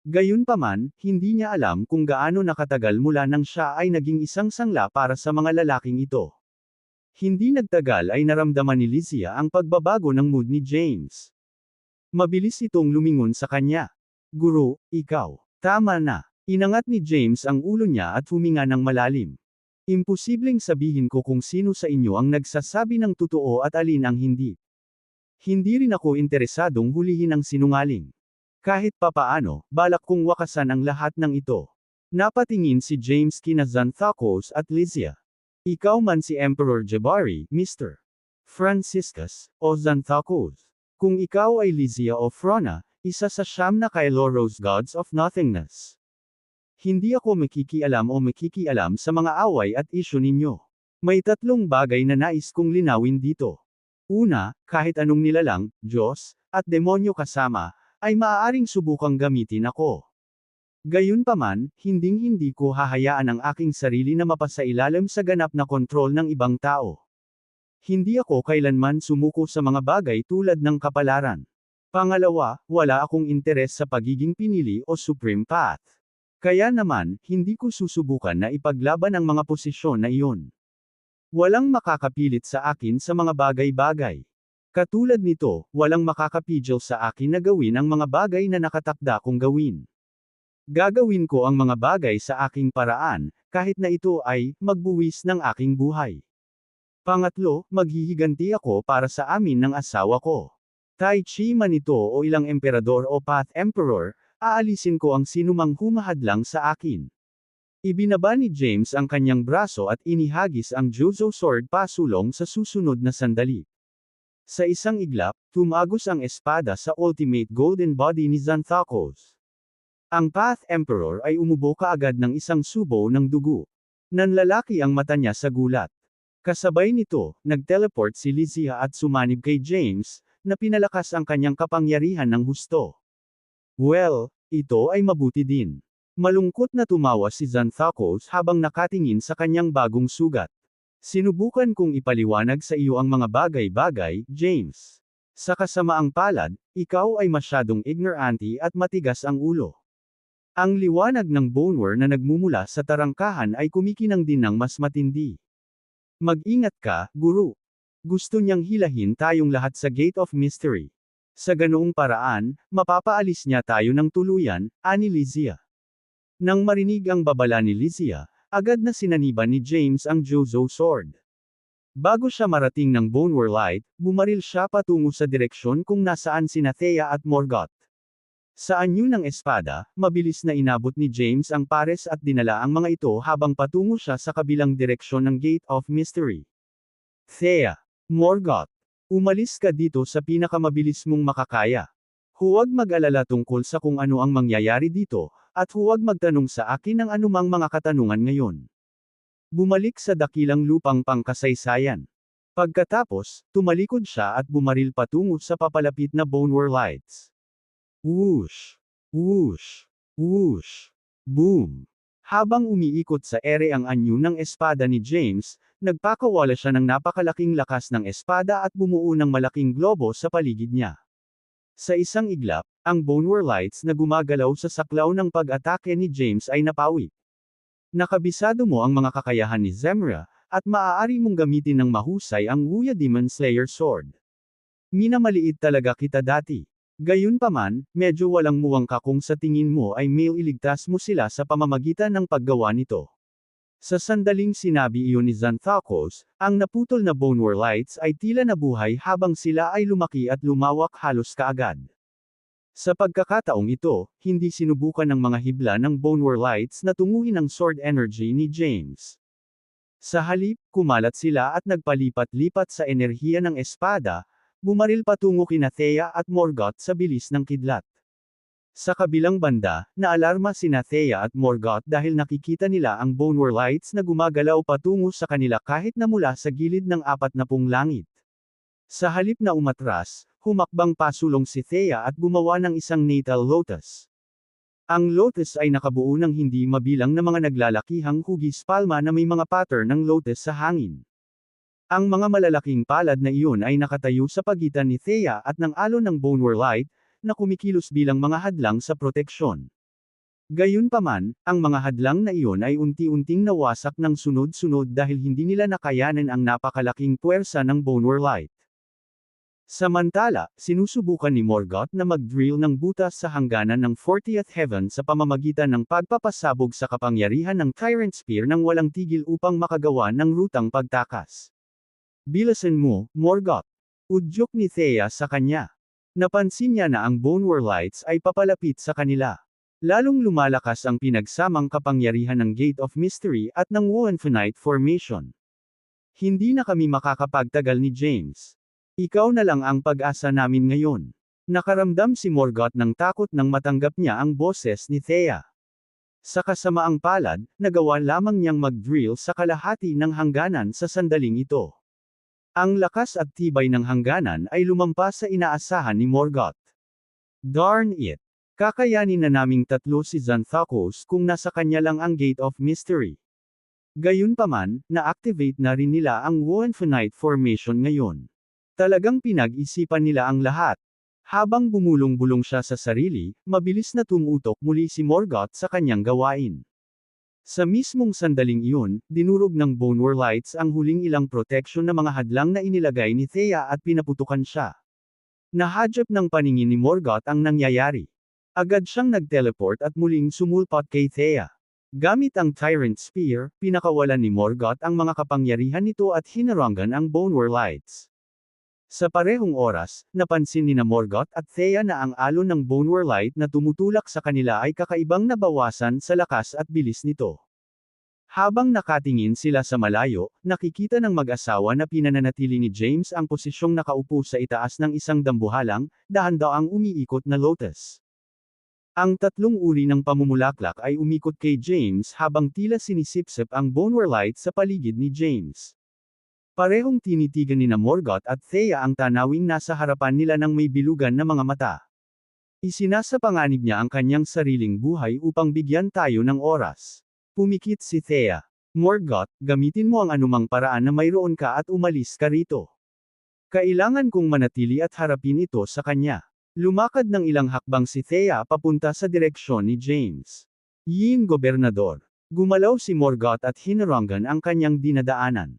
Gayunpaman, hindi niya alam kung gaano nakatagal mula nang siya ay naging isang sangla para sa mga lalaking ito. Hindi nagtagal ay naramdaman ni Lysia ang pagbabago ng mood ni James. Mabilis itong lumingon sa kanya. Guro, ikaw. Tama na. Inangat ni James ang ulo niya at huminga ng malalim. Imposibleng sabihin ko kung sino sa inyo ang nagsasabi ng totoo at alin ang hindi. Hindi rin ako interesadong hulihin ang sinungaling. Kahit papaano, balak kong wakasan ang lahat ng ito. Napatingin si James kina Xanthakos at Lysia. Ikaw man si Emperor Jabari, Mr. Franciscus, o Xanthocus. Kung ikaw ay Lysia o Frona, isa sa siyam na Kailoros gods of nothingness. Hindi ako makikialam sa mga away at isyu ninyo. May tatlong bagay na nais kong linawin dito. Una, kahit anong nilalang, Diyos, at demonyo kasama, ay maaaring subukang gamitin ako. Gayunpaman, hinding-hindi ko hahayaan ang aking sarili na mapasailalim sa ganap na kontrol ng ibang tao. Hindi ako kailanman sumuko sa mga bagay tulad ng kapalaran. Pangalawa, wala akong interes sa pagiging pinili o supreme path. Kaya naman, hindi ko susubukan na ipaglaban ang mga posisyon na iyon. Walang makakapilit sa akin sa mga bagay-bagay. Katulad nito, walang makakapigil sa akin na gawin ang mga bagay na nakatakda kong gawin. Gagawin ko ang mga bagay sa aking paraan, kahit na ito ay magbuwis ng aking buhay. Pangatlo, maghihiganti ako para sa amin ng asawa ko. Tai Chi man ito o ilang emperador o path emperor, aalisin ko ang sinumang humahadlang sa akin. Ibinaba ni James ang kanyang braso at inihagis ang Juzo sword pasulong sa susunod na sandali. Sa isang iglap, tumagos ang espada sa ultimate golden body ni Xanthocus. Ang Path Emperor ay umubo kaagad ng isang subo ng dugo. Nanlalaki ang mata niya sa gulat. Kasabay nito, nag-teleport si Lysia at sumanib kay James, na pinalakas ang kanyang kapangyarihan ng husto. Well, ito ay mabuti din. Malungkot na tumawa si Xanthocus habang nakatingin sa kanyang bagong sugat. Sinubukan kong ipaliwanag sa iyo ang mga bagay-bagay, James. Sa kasamaang palad, ikaw ay masyadong ignorante at matigas ang ulo. Ang liwanag ng boneware na nagmumula sa tarangkahan ay kumikinang din ng mas matindi. Mag-ingat ka, guru. Gusto niyang hilahin tayong lahat sa Gate of Mystery. Sa ganoong paraan, mapapaalis niya tayo ng tuluyan, ani Lysia. Nang marinig ang babala ni Lysia, agad na sinaniban ni James ang Juzo sword. Bago siya marating ng Boneware Light, bumaril siya patungo sa direksyon kung nasaan sina Thea at Morgoth. Sa anyo ng espada, mabilis na inabot ni James ang pares at dinala ang mga ito habang patungo siya sa kabilang direksyon ng Gate of Mystery. Thea, Morgoth, umalis ka dito sa pinakamabilis mong makakaya. Huwag mag-alala tungkol sa kung ano ang mangyayari dito, at huwag magtanong sa akin ng anumang mga katanungan ngayon. Bumalik sa dakilang lupang pangkasaysayan. Pagkatapos, tumalikod siya at bumaril patungo sa papalapit na Boneware Lights. Whoosh! Whoosh! Whoosh! Boom! Habang umiikot sa ere ang anyo ng espada ni James, nagpakawala siya ng napakalaking lakas ng espada at bumuo ng malaking globo sa paligid niya. Sa isang iglap, ang Boneware Lights na gumagalaw sa saklaw ng pag-atake ni James ay napawi. Nakabisado mo ang mga kakayahan ni Zemra, at maaari mong gamitin ng mahusay ang Wuya Demon Slayer Sword. Minamaliit talaga kita dati. Gayunpaman, medyo walang muwang ka kung sa tingin mo ay mailigtas mo sila sa pamamagitan ng paggawa nito. Sa sandaling sinabi iyon ni Xanthocus, ang naputol na Boneware Lights ay tila nabuhay habang sila ay lumaki at lumawak halos kaagad. Sa pagkakataong ito, hindi sinubukan ng mga hibla ng Boneware Lights na tunguhin ang sword energy ni James. Sa halip, kumalat sila at nagpalipat-lipat sa enerhiya ng espada, bumaril patungo kina Thea at Morgoth sa bilis ng kidlat. Sa kabilang banda, naalarma sina Thea at Morgoth dahil nakikita nila ang Boneware Lights na gumagalaw patungo sa kanila kahit na mula sa gilid ng 40 langit. Sa halip na umatras, humakbang pasulong si Thea at gumawa ng isang natal lotus. Ang lotus ay nakabuo ng hindi mabilang na mga naglalakihang hugis palma na may mga pattern ng lotus sa hangin. Ang mga malalaking palad na iyon ay nakatayo sa pagitan ni Thea at ng alon ng Boneware Light, na kumikilos bilang mga hadlang sa proteksyon. Gayunpaman, ang mga hadlang na iyon ay unti-unting nawasak ng sunod-sunod dahil hindi nila nakayanan ang napakalaking puwersa ng Boneware Light. Samantala, sinusubukan ni Morgoth na mag-drill ng butas sa hangganan ng 40th Heaven sa pamamagitan ng pagpapasabog sa kapangyarihan ng Tyrant Spear nang walang tigil upang makagawa ng rutang pagtakas. Bilasan mo, Morgoth. Udyok ni Thea sa kanya. Napansin niya na ang Boneware Lights ay papalapit sa kanila. Lalong lumalakas ang pinagsamang kapangyarihan ng Gate of Mystery at ng Woenfonite Formation. Hindi na kami makakapagtagal ni James. Ikaw na lang ang pag-asa namin ngayon. Nakaramdam si Morgoth ng takot nang matanggap niya ang boses ni Thea. Sa kasamaang palad, nagawa lamang niyang mag-drill sa kalahati ng hangganan sa sandaling ito. Ang lakas at tibay ng hangganan ay lumampas sa inaasahan ni Morgoth. Darn it! Kakayanin na naming tatlo si Xanthocos kung nasa kanya lang ang Gate of Mystery. Gayunpaman, na-activate na rin nila ang Wohenfinite Formation ngayon. Talagang pinag-isipan nila ang lahat. Habang bumulong-bulong siya sa sarili, mabilis na tumutok muli si Morgoth sa kanyang gawain. Sa mismong sandaling iyon, dinurog ng Bonewar Lights ang huling ilang protection na mga hadlang na inilagay ni Thea at pinaputukan siya. Nahadyap ng paningin ni Morgoth ang nangyayari. Agad siyang nag-teleport at muling sumulpot kay Thea. Gamit ang Tyrant Spear, pinakawalan ni Morgoth ang mga kapangyarihan nito at hinarangan ang Bonewar Lights. Sa parehong oras, napansin ni Morgoth at Thea na ang alon ng Bonewar Light na tumutulak sa kanila ay kakaibang nabawasan sa lakas at bilis nito. Habang nakatingin sila sa malayo, nakikita ng mag-asawa na pinananatili ni James ang posisyong nakaupo sa itaas ng isang dambuhalang, dahan-daang umiikot na lotus. Ang tatlong uri ng pamumulaklak ay umikot kay James habang tila sinisipsip ang Bonewar Light sa paligid ni James. Parehong tinitigan ni Morgoth at Thea ang tanawing nasa harapan nila ng may bilugan na mga mata. Isinasapanganib niya ang kanyang sariling buhay upang bigyan tayo ng oras. Pumikit si Thea. Morgoth, gamitin mo ang anumang paraan na mayroon ka at umalis ka rito. Kailangan kong manatili at harapin ito sa kanya. Lumakad ng ilang hakbang si Thea papunta sa direksyon ni James. Yin Gobernador. Gumalaw si Morgoth at hinarangan ang kanyang dinadaanan.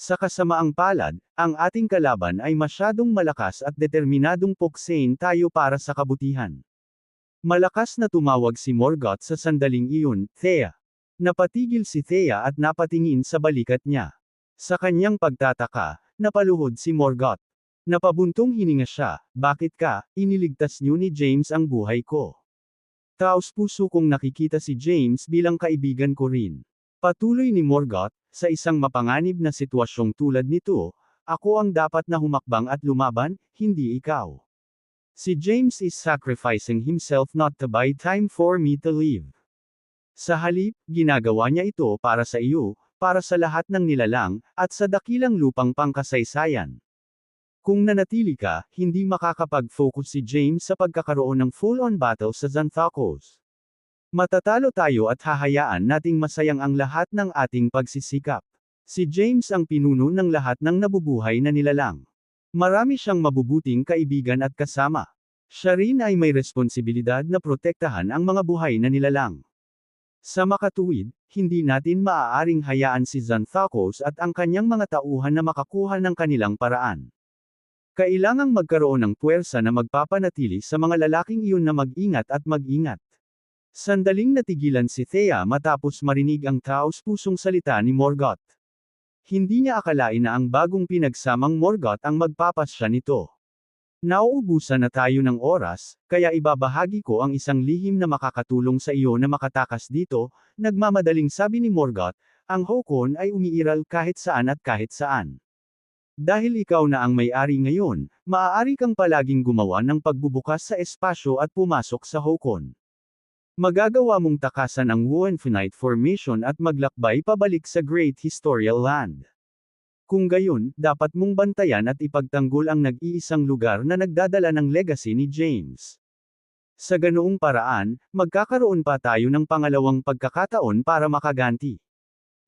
Sa kasamaang palad, ang ating kalaban ay masyadong malakas at determinadong puksain tayo para sa kabutihan. Malakas na tumawag si Morgoth sa sandaling iyon, Thea. Napatigil si Thea at napatingin sa balikat niya. Sa kanyang pagtataka, napaluhod si Morgoth. Napabuntong hininga siya, bakit ka, iniligtas niyo ni James ang buhay ko. Taos-puso kong nakikita si James bilang kaibigan ko rin. Patuloy ni Morgoth, sa isang mapanganib na sitwasyong tulad nito, ako ang dapat na humakbang at lumaban, hindi ikaw. Si James is sacrificing himself not to buy time for me to live. Sa halip, ginagawa niya ito para sa iyo, para sa lahat ng nilalang, at sa dakilang lupang pangkasaysayan. Kung nanatili ka, hindi makakapag-focus si James sa pagkakaroon ng full-on battle sa Xanthocos. Matatalo tayo at hahayaan nating masayang ang lahat ng ating pagsisikap. Si James ang pinuno ng lahat ng nabubuhay na nilalang. Marami siyang mabubuting kaibigan at kasama. Siya rin ay may responsibilidad na protektahan ang mga buhay na nilalang. Sa makatuwid, hindi natin maaaring hayaan si Xanthocos at ang kanyang mga tauhan na makakuha ng kanilang paraan. Kailangang magkaroon ng puwersa na magpapanatili sa mga lalaking iyon na mag-ingat at mag-ingat. Sandaling natigilan si Thea matapos marinig ang taos-pusong salita ni Morgoth. Hindi niya akalain na ang bagong pinagsamang Morgoth ang magpapasya nito. Nauubusan na tayo ng oras, kaya ibabahagi ko ang isang lihim na makakatulong sa iyo na makatakas dito, nagmamadaling sabi ni Morgoth, ang Hokon ay umiiral kahit saan at kahit saan. Dahil ikaw na ang may-ari ngayon, maaari kang palaging gumawa ng pagbubukas sa espasyo at pumasok sa Hokon. Magagawa mong takasan ang Wohenfinite Formation at maglakbay pabalik sa Great Historial Land. Kung gayon, dapat mong bantayan at ipagtanggol ang nag-iisang lugar na nagdadala ng legacy ni James. Sa ganoong paraan, magkakaroon pa tayo ng pangalawang pagkakataon para makaganti.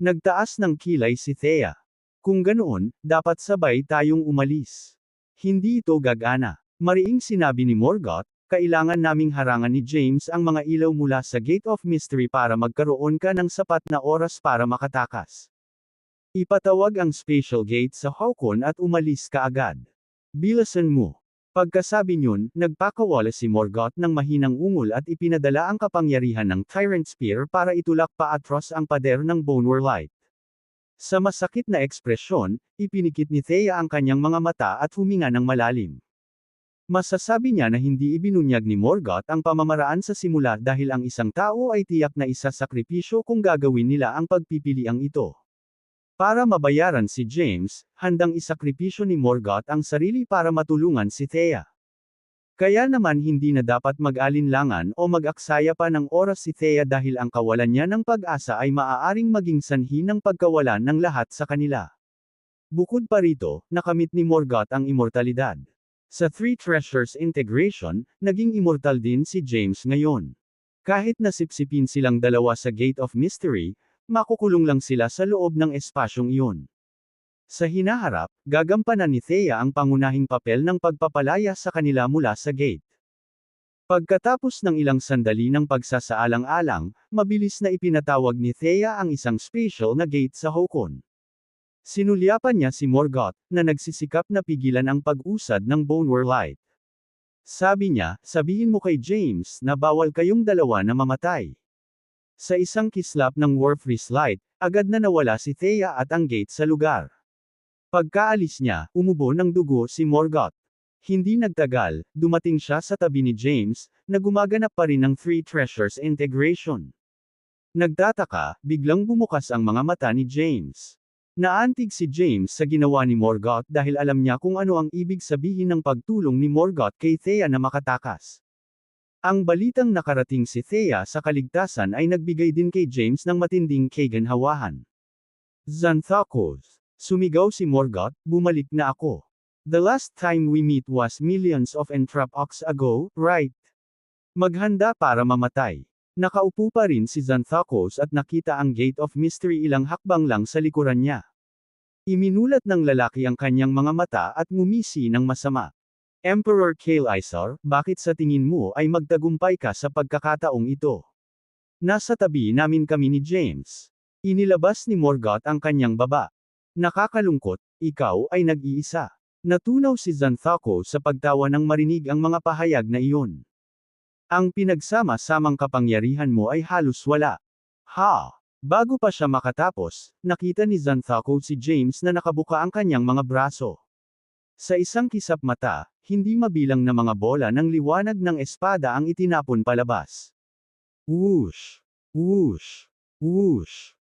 Nagtaas ng kilay si Thea. Kung ganoon, dapat sabay tayong umalis. Hindi ito gagana. Mariing sinabi ni Morgoth, kailangan naming harangan ni James ang mga ilaw mula sa Gate of Mystery para magkaroon ka ng sapat na oras para makatakas. Ipatawag ang Spatial Gate sa Hokon at umalis ka agad. Bilisan mo. Pagkasabi niyon, nagpakawala si Morgoth ng mahinang ungol at ipinadala ang kapangyarihan ng Tyrant Spear para itulak paatros ang pader ng Bonewar Light. Sa masakit na ekspresyon, ipinikit ni Thea ang kanyang mga mata at huminga ng malalim. Masasabi niya na hindi ibinunyag ni Morgoth ang pamamaraan sa simula dahil ang isang tao ay tiyak na isasakripisyo kung gagawin nila ang pagpipiliang ito. Para mabayaran si James, handang isakripisyo ni Morgoth ang sarili para matulungan si Thea. Kaya naman hindi na dapat mag-alinlangan o mag-aksaya pa ng oras si Thea dahil ang kawalan niya ng pag-asa ay maaaring maging sanhi ng pagkawalan ng lahat sa kanila. Bukod pa rito, nakamit ni Morgoth ang immortalidad. Sa Three Treasures Integration, naging immortal din si James ngayon. Kahit nasipsipin silang dalawa sa Gate of Mystery, makukulong lang sila sa loob ng espasyong iyon. Sa hinaharap, gagampanan ni Thea ang pangunahing papel ng pagpapalaya sa kanila mula sa gate. Pagkatapos ng ilang sandali ng pagsasaalang-alang, mabilis na ipinatawag ni Thea ang isang special na gate sa Hokon. Sinulyapan niya si Morgoth, na nagsisikap na pigilan ang pag-usad ng Bonewar Light. Sabi niya, sabihin mo kay James na bawal kayong dalawa na mamatay. Sa isang kislap ng Warfreeze Light, agad na nawala si Thea at ang gate sa lugar. Pagkaalis niya, umubo ng dugo si Morgoth. Hindi nagtagal, dumating siya sa tabi ni James, na gumaganap pa rin ng Three Treasures Integration. Nagtataka, biglang bumukas ang mga mata ni James. Naantig si James sa ginawa ni Morgoth dahil alam niya kung ano ang ibig sabihin ng pagtulong ni Morgoth kay Thea na makatakas. Ang balitang nakarating si Thea sa kaligtasan ay nagbigay din kay James ng matinding kaginhawahan. Xanthocos. Sumigaw si Morgoth, bumalik na ako. The last time we meet was millions of entropics ago, right? Maghanda para mamatay. Nakaupo pa rin si Xanthocos at nakita ang Gate of Mystery ilang hakbang lang sa likuran niya. Iminulat ng lalaki ang kanyang mga mata at ngumisi ng masama. Emperor Kaleisar, bakit sa tingin mo ay magtagumpay ka sa pagkakataong ito? Nasa tabi namin kami ni James. Inilabas ni Morgoth ang kanyang baba. Nakakalungkot, ikaw ay nag-iisa. Natunaw si Xanthocos sa pagtawa nang marinig ang mga pahayag na iyon. Ang pinagsama-samang kapangyarihan mo ay halos wala. Ha! Bago pa siya makatapos, nakita ni Xanthocos si James na nakabuka ang kanyang mga braso. Sa isang kisap mata, hindi mabilang na mga bola ng liwanag ng espada ang itinapon palabas. Whoosh! Whoosh! Whoosh!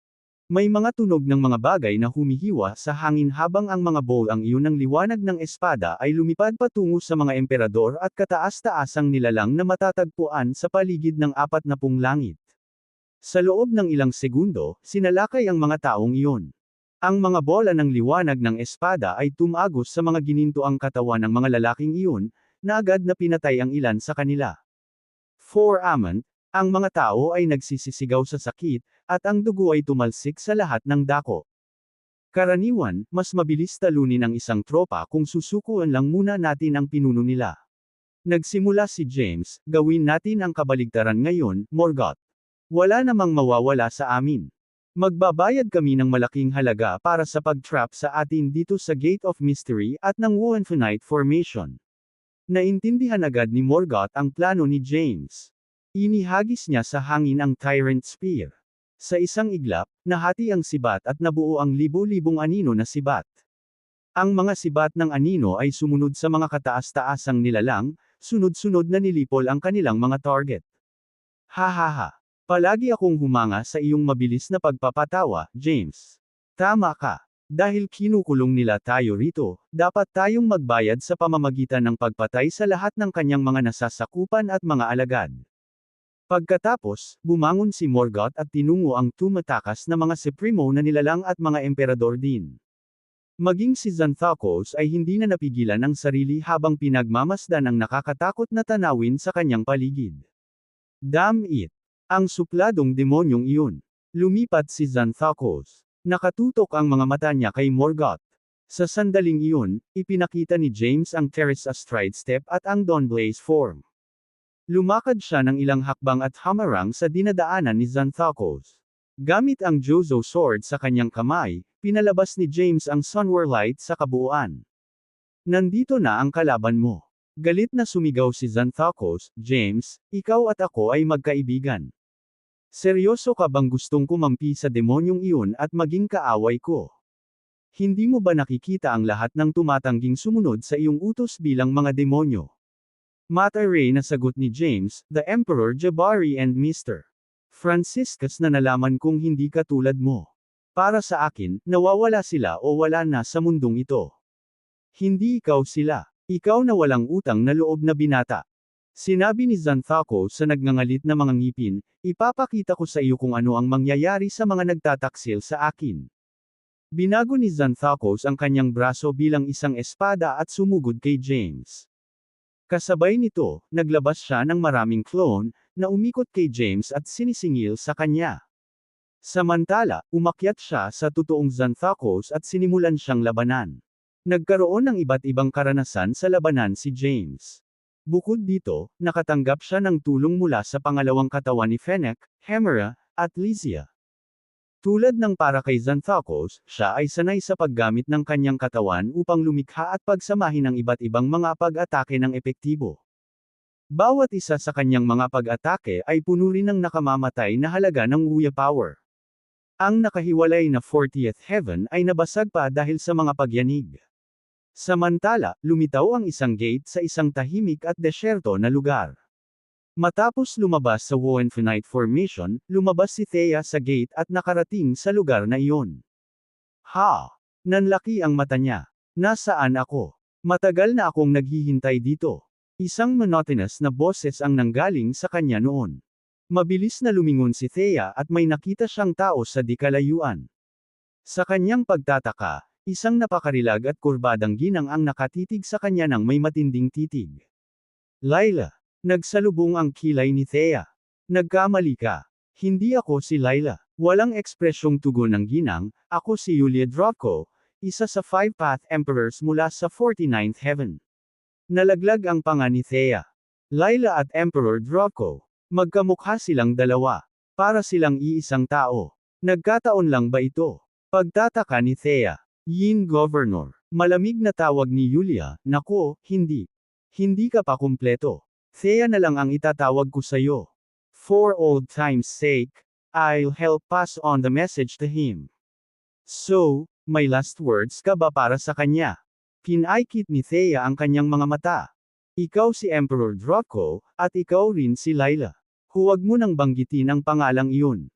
May mga tunog ng mga bagay na humihiwa sa hangin habang ang mga bowl ang iyon ng liwanag ng espada ay lumipad patungo sa mga emperador at kataas-taasang nilalang na matatagpuan sa paligid ng 40 langit. Sa loob ng ilang segundo, sinalakay ang mga taong iyon. Ang mga bola ng liwanag ng espada ay tumagos sa mga ginintoang katawan ng mga lalaking iyon, na agad na pinatay ang ilan sa kanila. For Amant, ang mga tao ay nagsisisigaw sa sakit, at ang dugo ay tumalsik sa lahat ng dako. Karaniwan, mas mabilis talunin ang isang tropa kung susukuan lang muna natin ang pinuno nila. Nagsimula si James, gawin natin ang kabaligtaran ngayon, Morgoth. Wala namang mawawala sa amin. Magbabayad kami ng malaking halaga para sa pag-trap sa atin dito sa Gate of Mystery at ng Wohenfonite Formation. Naintindihan agad ni Morgoth ang plano ni James. Inihagis niya sa hangin ang Tyrant Spear. Sa isang iglap, nahati ang sibat at nabuo ang libo-libong anino na sibat. Ang mga sibat ng anino ay sumunod sa mga kataas-taasang nilalang, sunod-sunod na nilipol ang kanilang mga target. Hahaha. Palagi akong humanga sa iyong mabilis na pagpapatawa, James. Tama ka. Dahil kinukulong nila tayo rito, dapat tayong magbayad sa pamamagitan ng pagpatay sa lahat ng kanyang mga nasasakupan at mga alagad. Pagkatapos, bumangon si Morgoth at tinungo ang tumatakas na mga Supremo na nilalang at mga emperador din. Maging si Xanthocos ay hindi na napigilan ang sarili habang pinagmamasdan ang nakakatakot na tanawin sa kanyang paligid. Damn it! Ang supladong demonyong iyon. Lumipat si Xanthocos. Nakatutok ang mga mata niya kay Morgoth. Sa sandaling iyon, ipinakita ni James ang Terrace Astride Step at ang Dawnblaze Form. Lumakad siya ng ilang hakbang at hamarang sa dinadaanan ni Xanthocos. Gamit ang Jozo Sword sa kanyang kamay, pinalabas ni James ang Sunwar Light sa kabuuan. Nandito na ang kalaban mo. Galit na sumigaw si Xanthocos, James, ikaw at ako ay magkaibigan. Seryoso ka bang gustong kumampi sa demonyong iyon at maging kaaway ko? Hindi mo ba nakikita ang lahat ng tumatangging sumunod sa iyong utos bilang mga demonyo? Mataray na sagot ni James, the Emperor Jabari and Mr. Franciscus na nalaman kong hindi katulad mo. Para sa akin, nawawala sila o wala na sa mundong ito. Hindi ikaw sila. Ikaw na walang utang na loob na binata. Sinabi ni Xanthako sa nagngangalit na mga ngipin, ipapakita ko sa iyo kung ano ang mangyayari sa mga nagtataksil sa akin. Binago ni Xanthakos ang kanyang braso bilang isang espada at sumugod kay James. Kasabay nito, naglabas siya ng maraming clone, na umikot kay James at sinisingil sa kanya. Samantala, umakyat siya sa totoong Xanthakos at sinimulan siyang labanan. Nagkaroon ng iba't ibang karanasan sa labanan si James. Bukod dito, nakatanggap siya ng tulong mula sa pangalawang katawan ni Fennec, Hemera, at Lysia. Tulad ng para kay Xanthakos, siya ay sanay sa paggamit ng kanyang katawan upang lumikha at pagsamahin ang iba't ibang mga pag-atake ng epektibo. Bawat isa sa kanyang mga pag-atake ay puno rin ng nakamamatay na halaga ng Wuya power. Ang nakahiwalay na 40th Heaven ay nabasag pa dahil sa mga pagyanig. Samantala, lumitaw ang isang gate sa isang tahimik at desyerto na lugar. Matapos lumabas sa Woenfinite Formation, lumabas si Thea sa gate at nakarating sa lugar na iyon. Ha! Nanlaki ang mata niya. Nasaan ako? Matagal na akong naghihintay dito. Isang monotonous na boses ang nanggaling sa kanya noon. Mabilis na lumingon si Thea at may nakita siyang tao sa di kalayuan. Sa kanyang pagtataka, isang napakarilag at kurbadang ginang ang nakatitig sa kanya ng may matinding titig. Layla. Nagsalubong ang kilay ni Thea. Nagkamali ka. Hindi ako si Layla. Walang ekspresyong tugon ng ginang, ako si Yulia Dropko, isa sa 5 Path Emperors mula sa 49th Heaven. Nalaglag ang panga ni Thea. Layla at Emperor Dropko. Magkamukha silang dalawa. Para silang iisang tao. Nagkataon lang ba ito? Pagtataka ni Thea. Yin Governor. Malamig na tawag ni Yulia, nako, hindi. Hindi ka pa kumpleto. Thea na lang ang itatawag ko sa'yo. For old time's sake, I'll help pass on the message to him. So, may last words ka ba para sa kanya? Pinaikit ni Thea ang kanyang mga mata. Ikaw si Emperor Draco, at ikaw rin si Layla. Huwag mo nang banggitin ang pangalang iyon.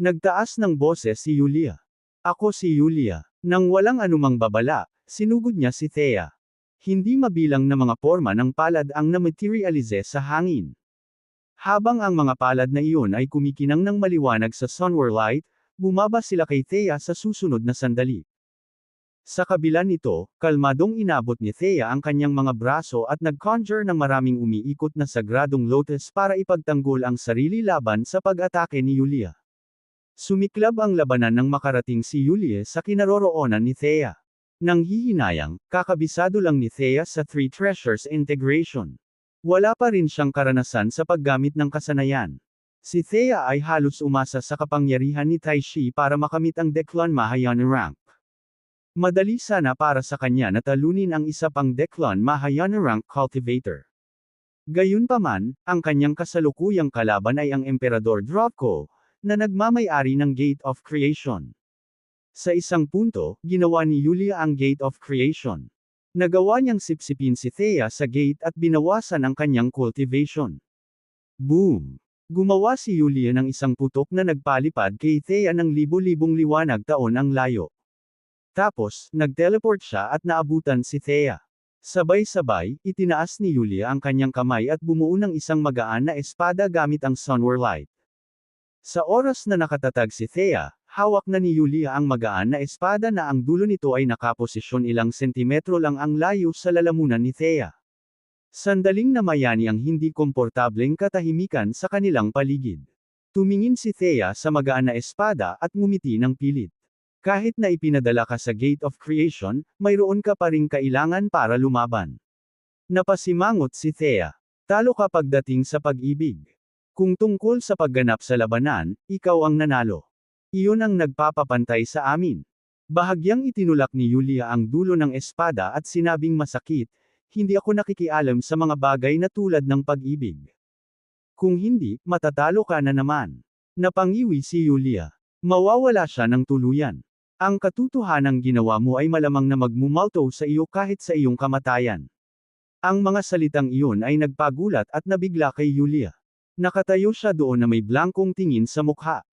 Nagtaas ng boses si Yulia. Ako si Yulia. Nang walang anumang babala, sinugod niya si Thea. Hindi mabilang na mga porma ng palad ang na-materialize sa hangin. Habang ang mga palad na iyon ay kumikinang ng maliwanag sa Sunwar Light, bumaba sila kay Thea sa susunod na sandali. Sa kabila nito, kalmadong inabot ni Thea ang kanyang mga braso at nag-conjure ng maraming umiikot na sagradong lotus para ipagtanggol ang sarili laban sa pag-atake ni Yulia. Sumiklab ang labanan nang makarating si Yulia sa kinaroroonan ni Thea. Nang hihinayang, kakabisado lang ni Thea sa Three Treasures Integration. Wala pa rin siyang karanasan sa paggamit ng kasanayan. Si Thea ay halos umasa sa kapangyarihan ni Tai Shi para makamit ang Declan Mahayana rank. Madali sana para sa kanya na talunin ang isa pang Declan Mahayana rank cultivator. Gayunpaman, ang kanyang kasalukuyang kalaban ay ang Emperador Dropko, na nagmamay-ari ng Gate of Creation. Sa isang punto, ginawa ni Yulia ang Gate of Creation. Nagawa niyang sipsipin si Thea sa gate at binawasan ang kanyang cultivation. Boom! Gumawa si Yulia ng isang putok na nagpalipad kay Thea ng libo-libong liwanag taon ang layo. Tapos, nag-teleport siya at naabutan si Thea. Sabay-sabay, itinaas ni Yulia ang kanyang kamay at bumuo ng isang magaan na espada gamit ang Sunwar Light. Sa oras na nakatatag si Thea, hawak na ni Yulia ang magaan na espada na ang dulo nito ay nakaposisyon ilang sentimetro lang ang layo sa lalamunan ni Thea. Sandaling namayani ang hindi komportableng katahimikan sa kanilang paligid. Tumingin si Thea sa magaan na espada at ngumiti ng pilit. Kahit na ipinadala ka sa Gate of Creation, mayroon ka pa ring kailangan para lumaban. Napasimangot si Thea. Talo ka pagdating sa pag-ibig. Kung tungkol sa pagganap sa labanan, ikaw ang nanalo. Iyon ang nagpapapantay sa amin. Bahagyang itinulak ni Yulia ang dulo ng espada at sinabing masakit, hindi ako nakikialam sa mga bagay na tulad ng pag-ibig. Kung hindi, matatalo ka na naman. Napangiwi si Yulia. Mawawala siya ng tuluyan. Ang katotohanang ginawa mo ay malamang na magmumalto sa iyo kahit sa iyong kamatayan. Ang mga salitang iyon ay nagpagulat at nabigla kay Yulia. Nakatayo siya doon na may blankong tingin sa mukha.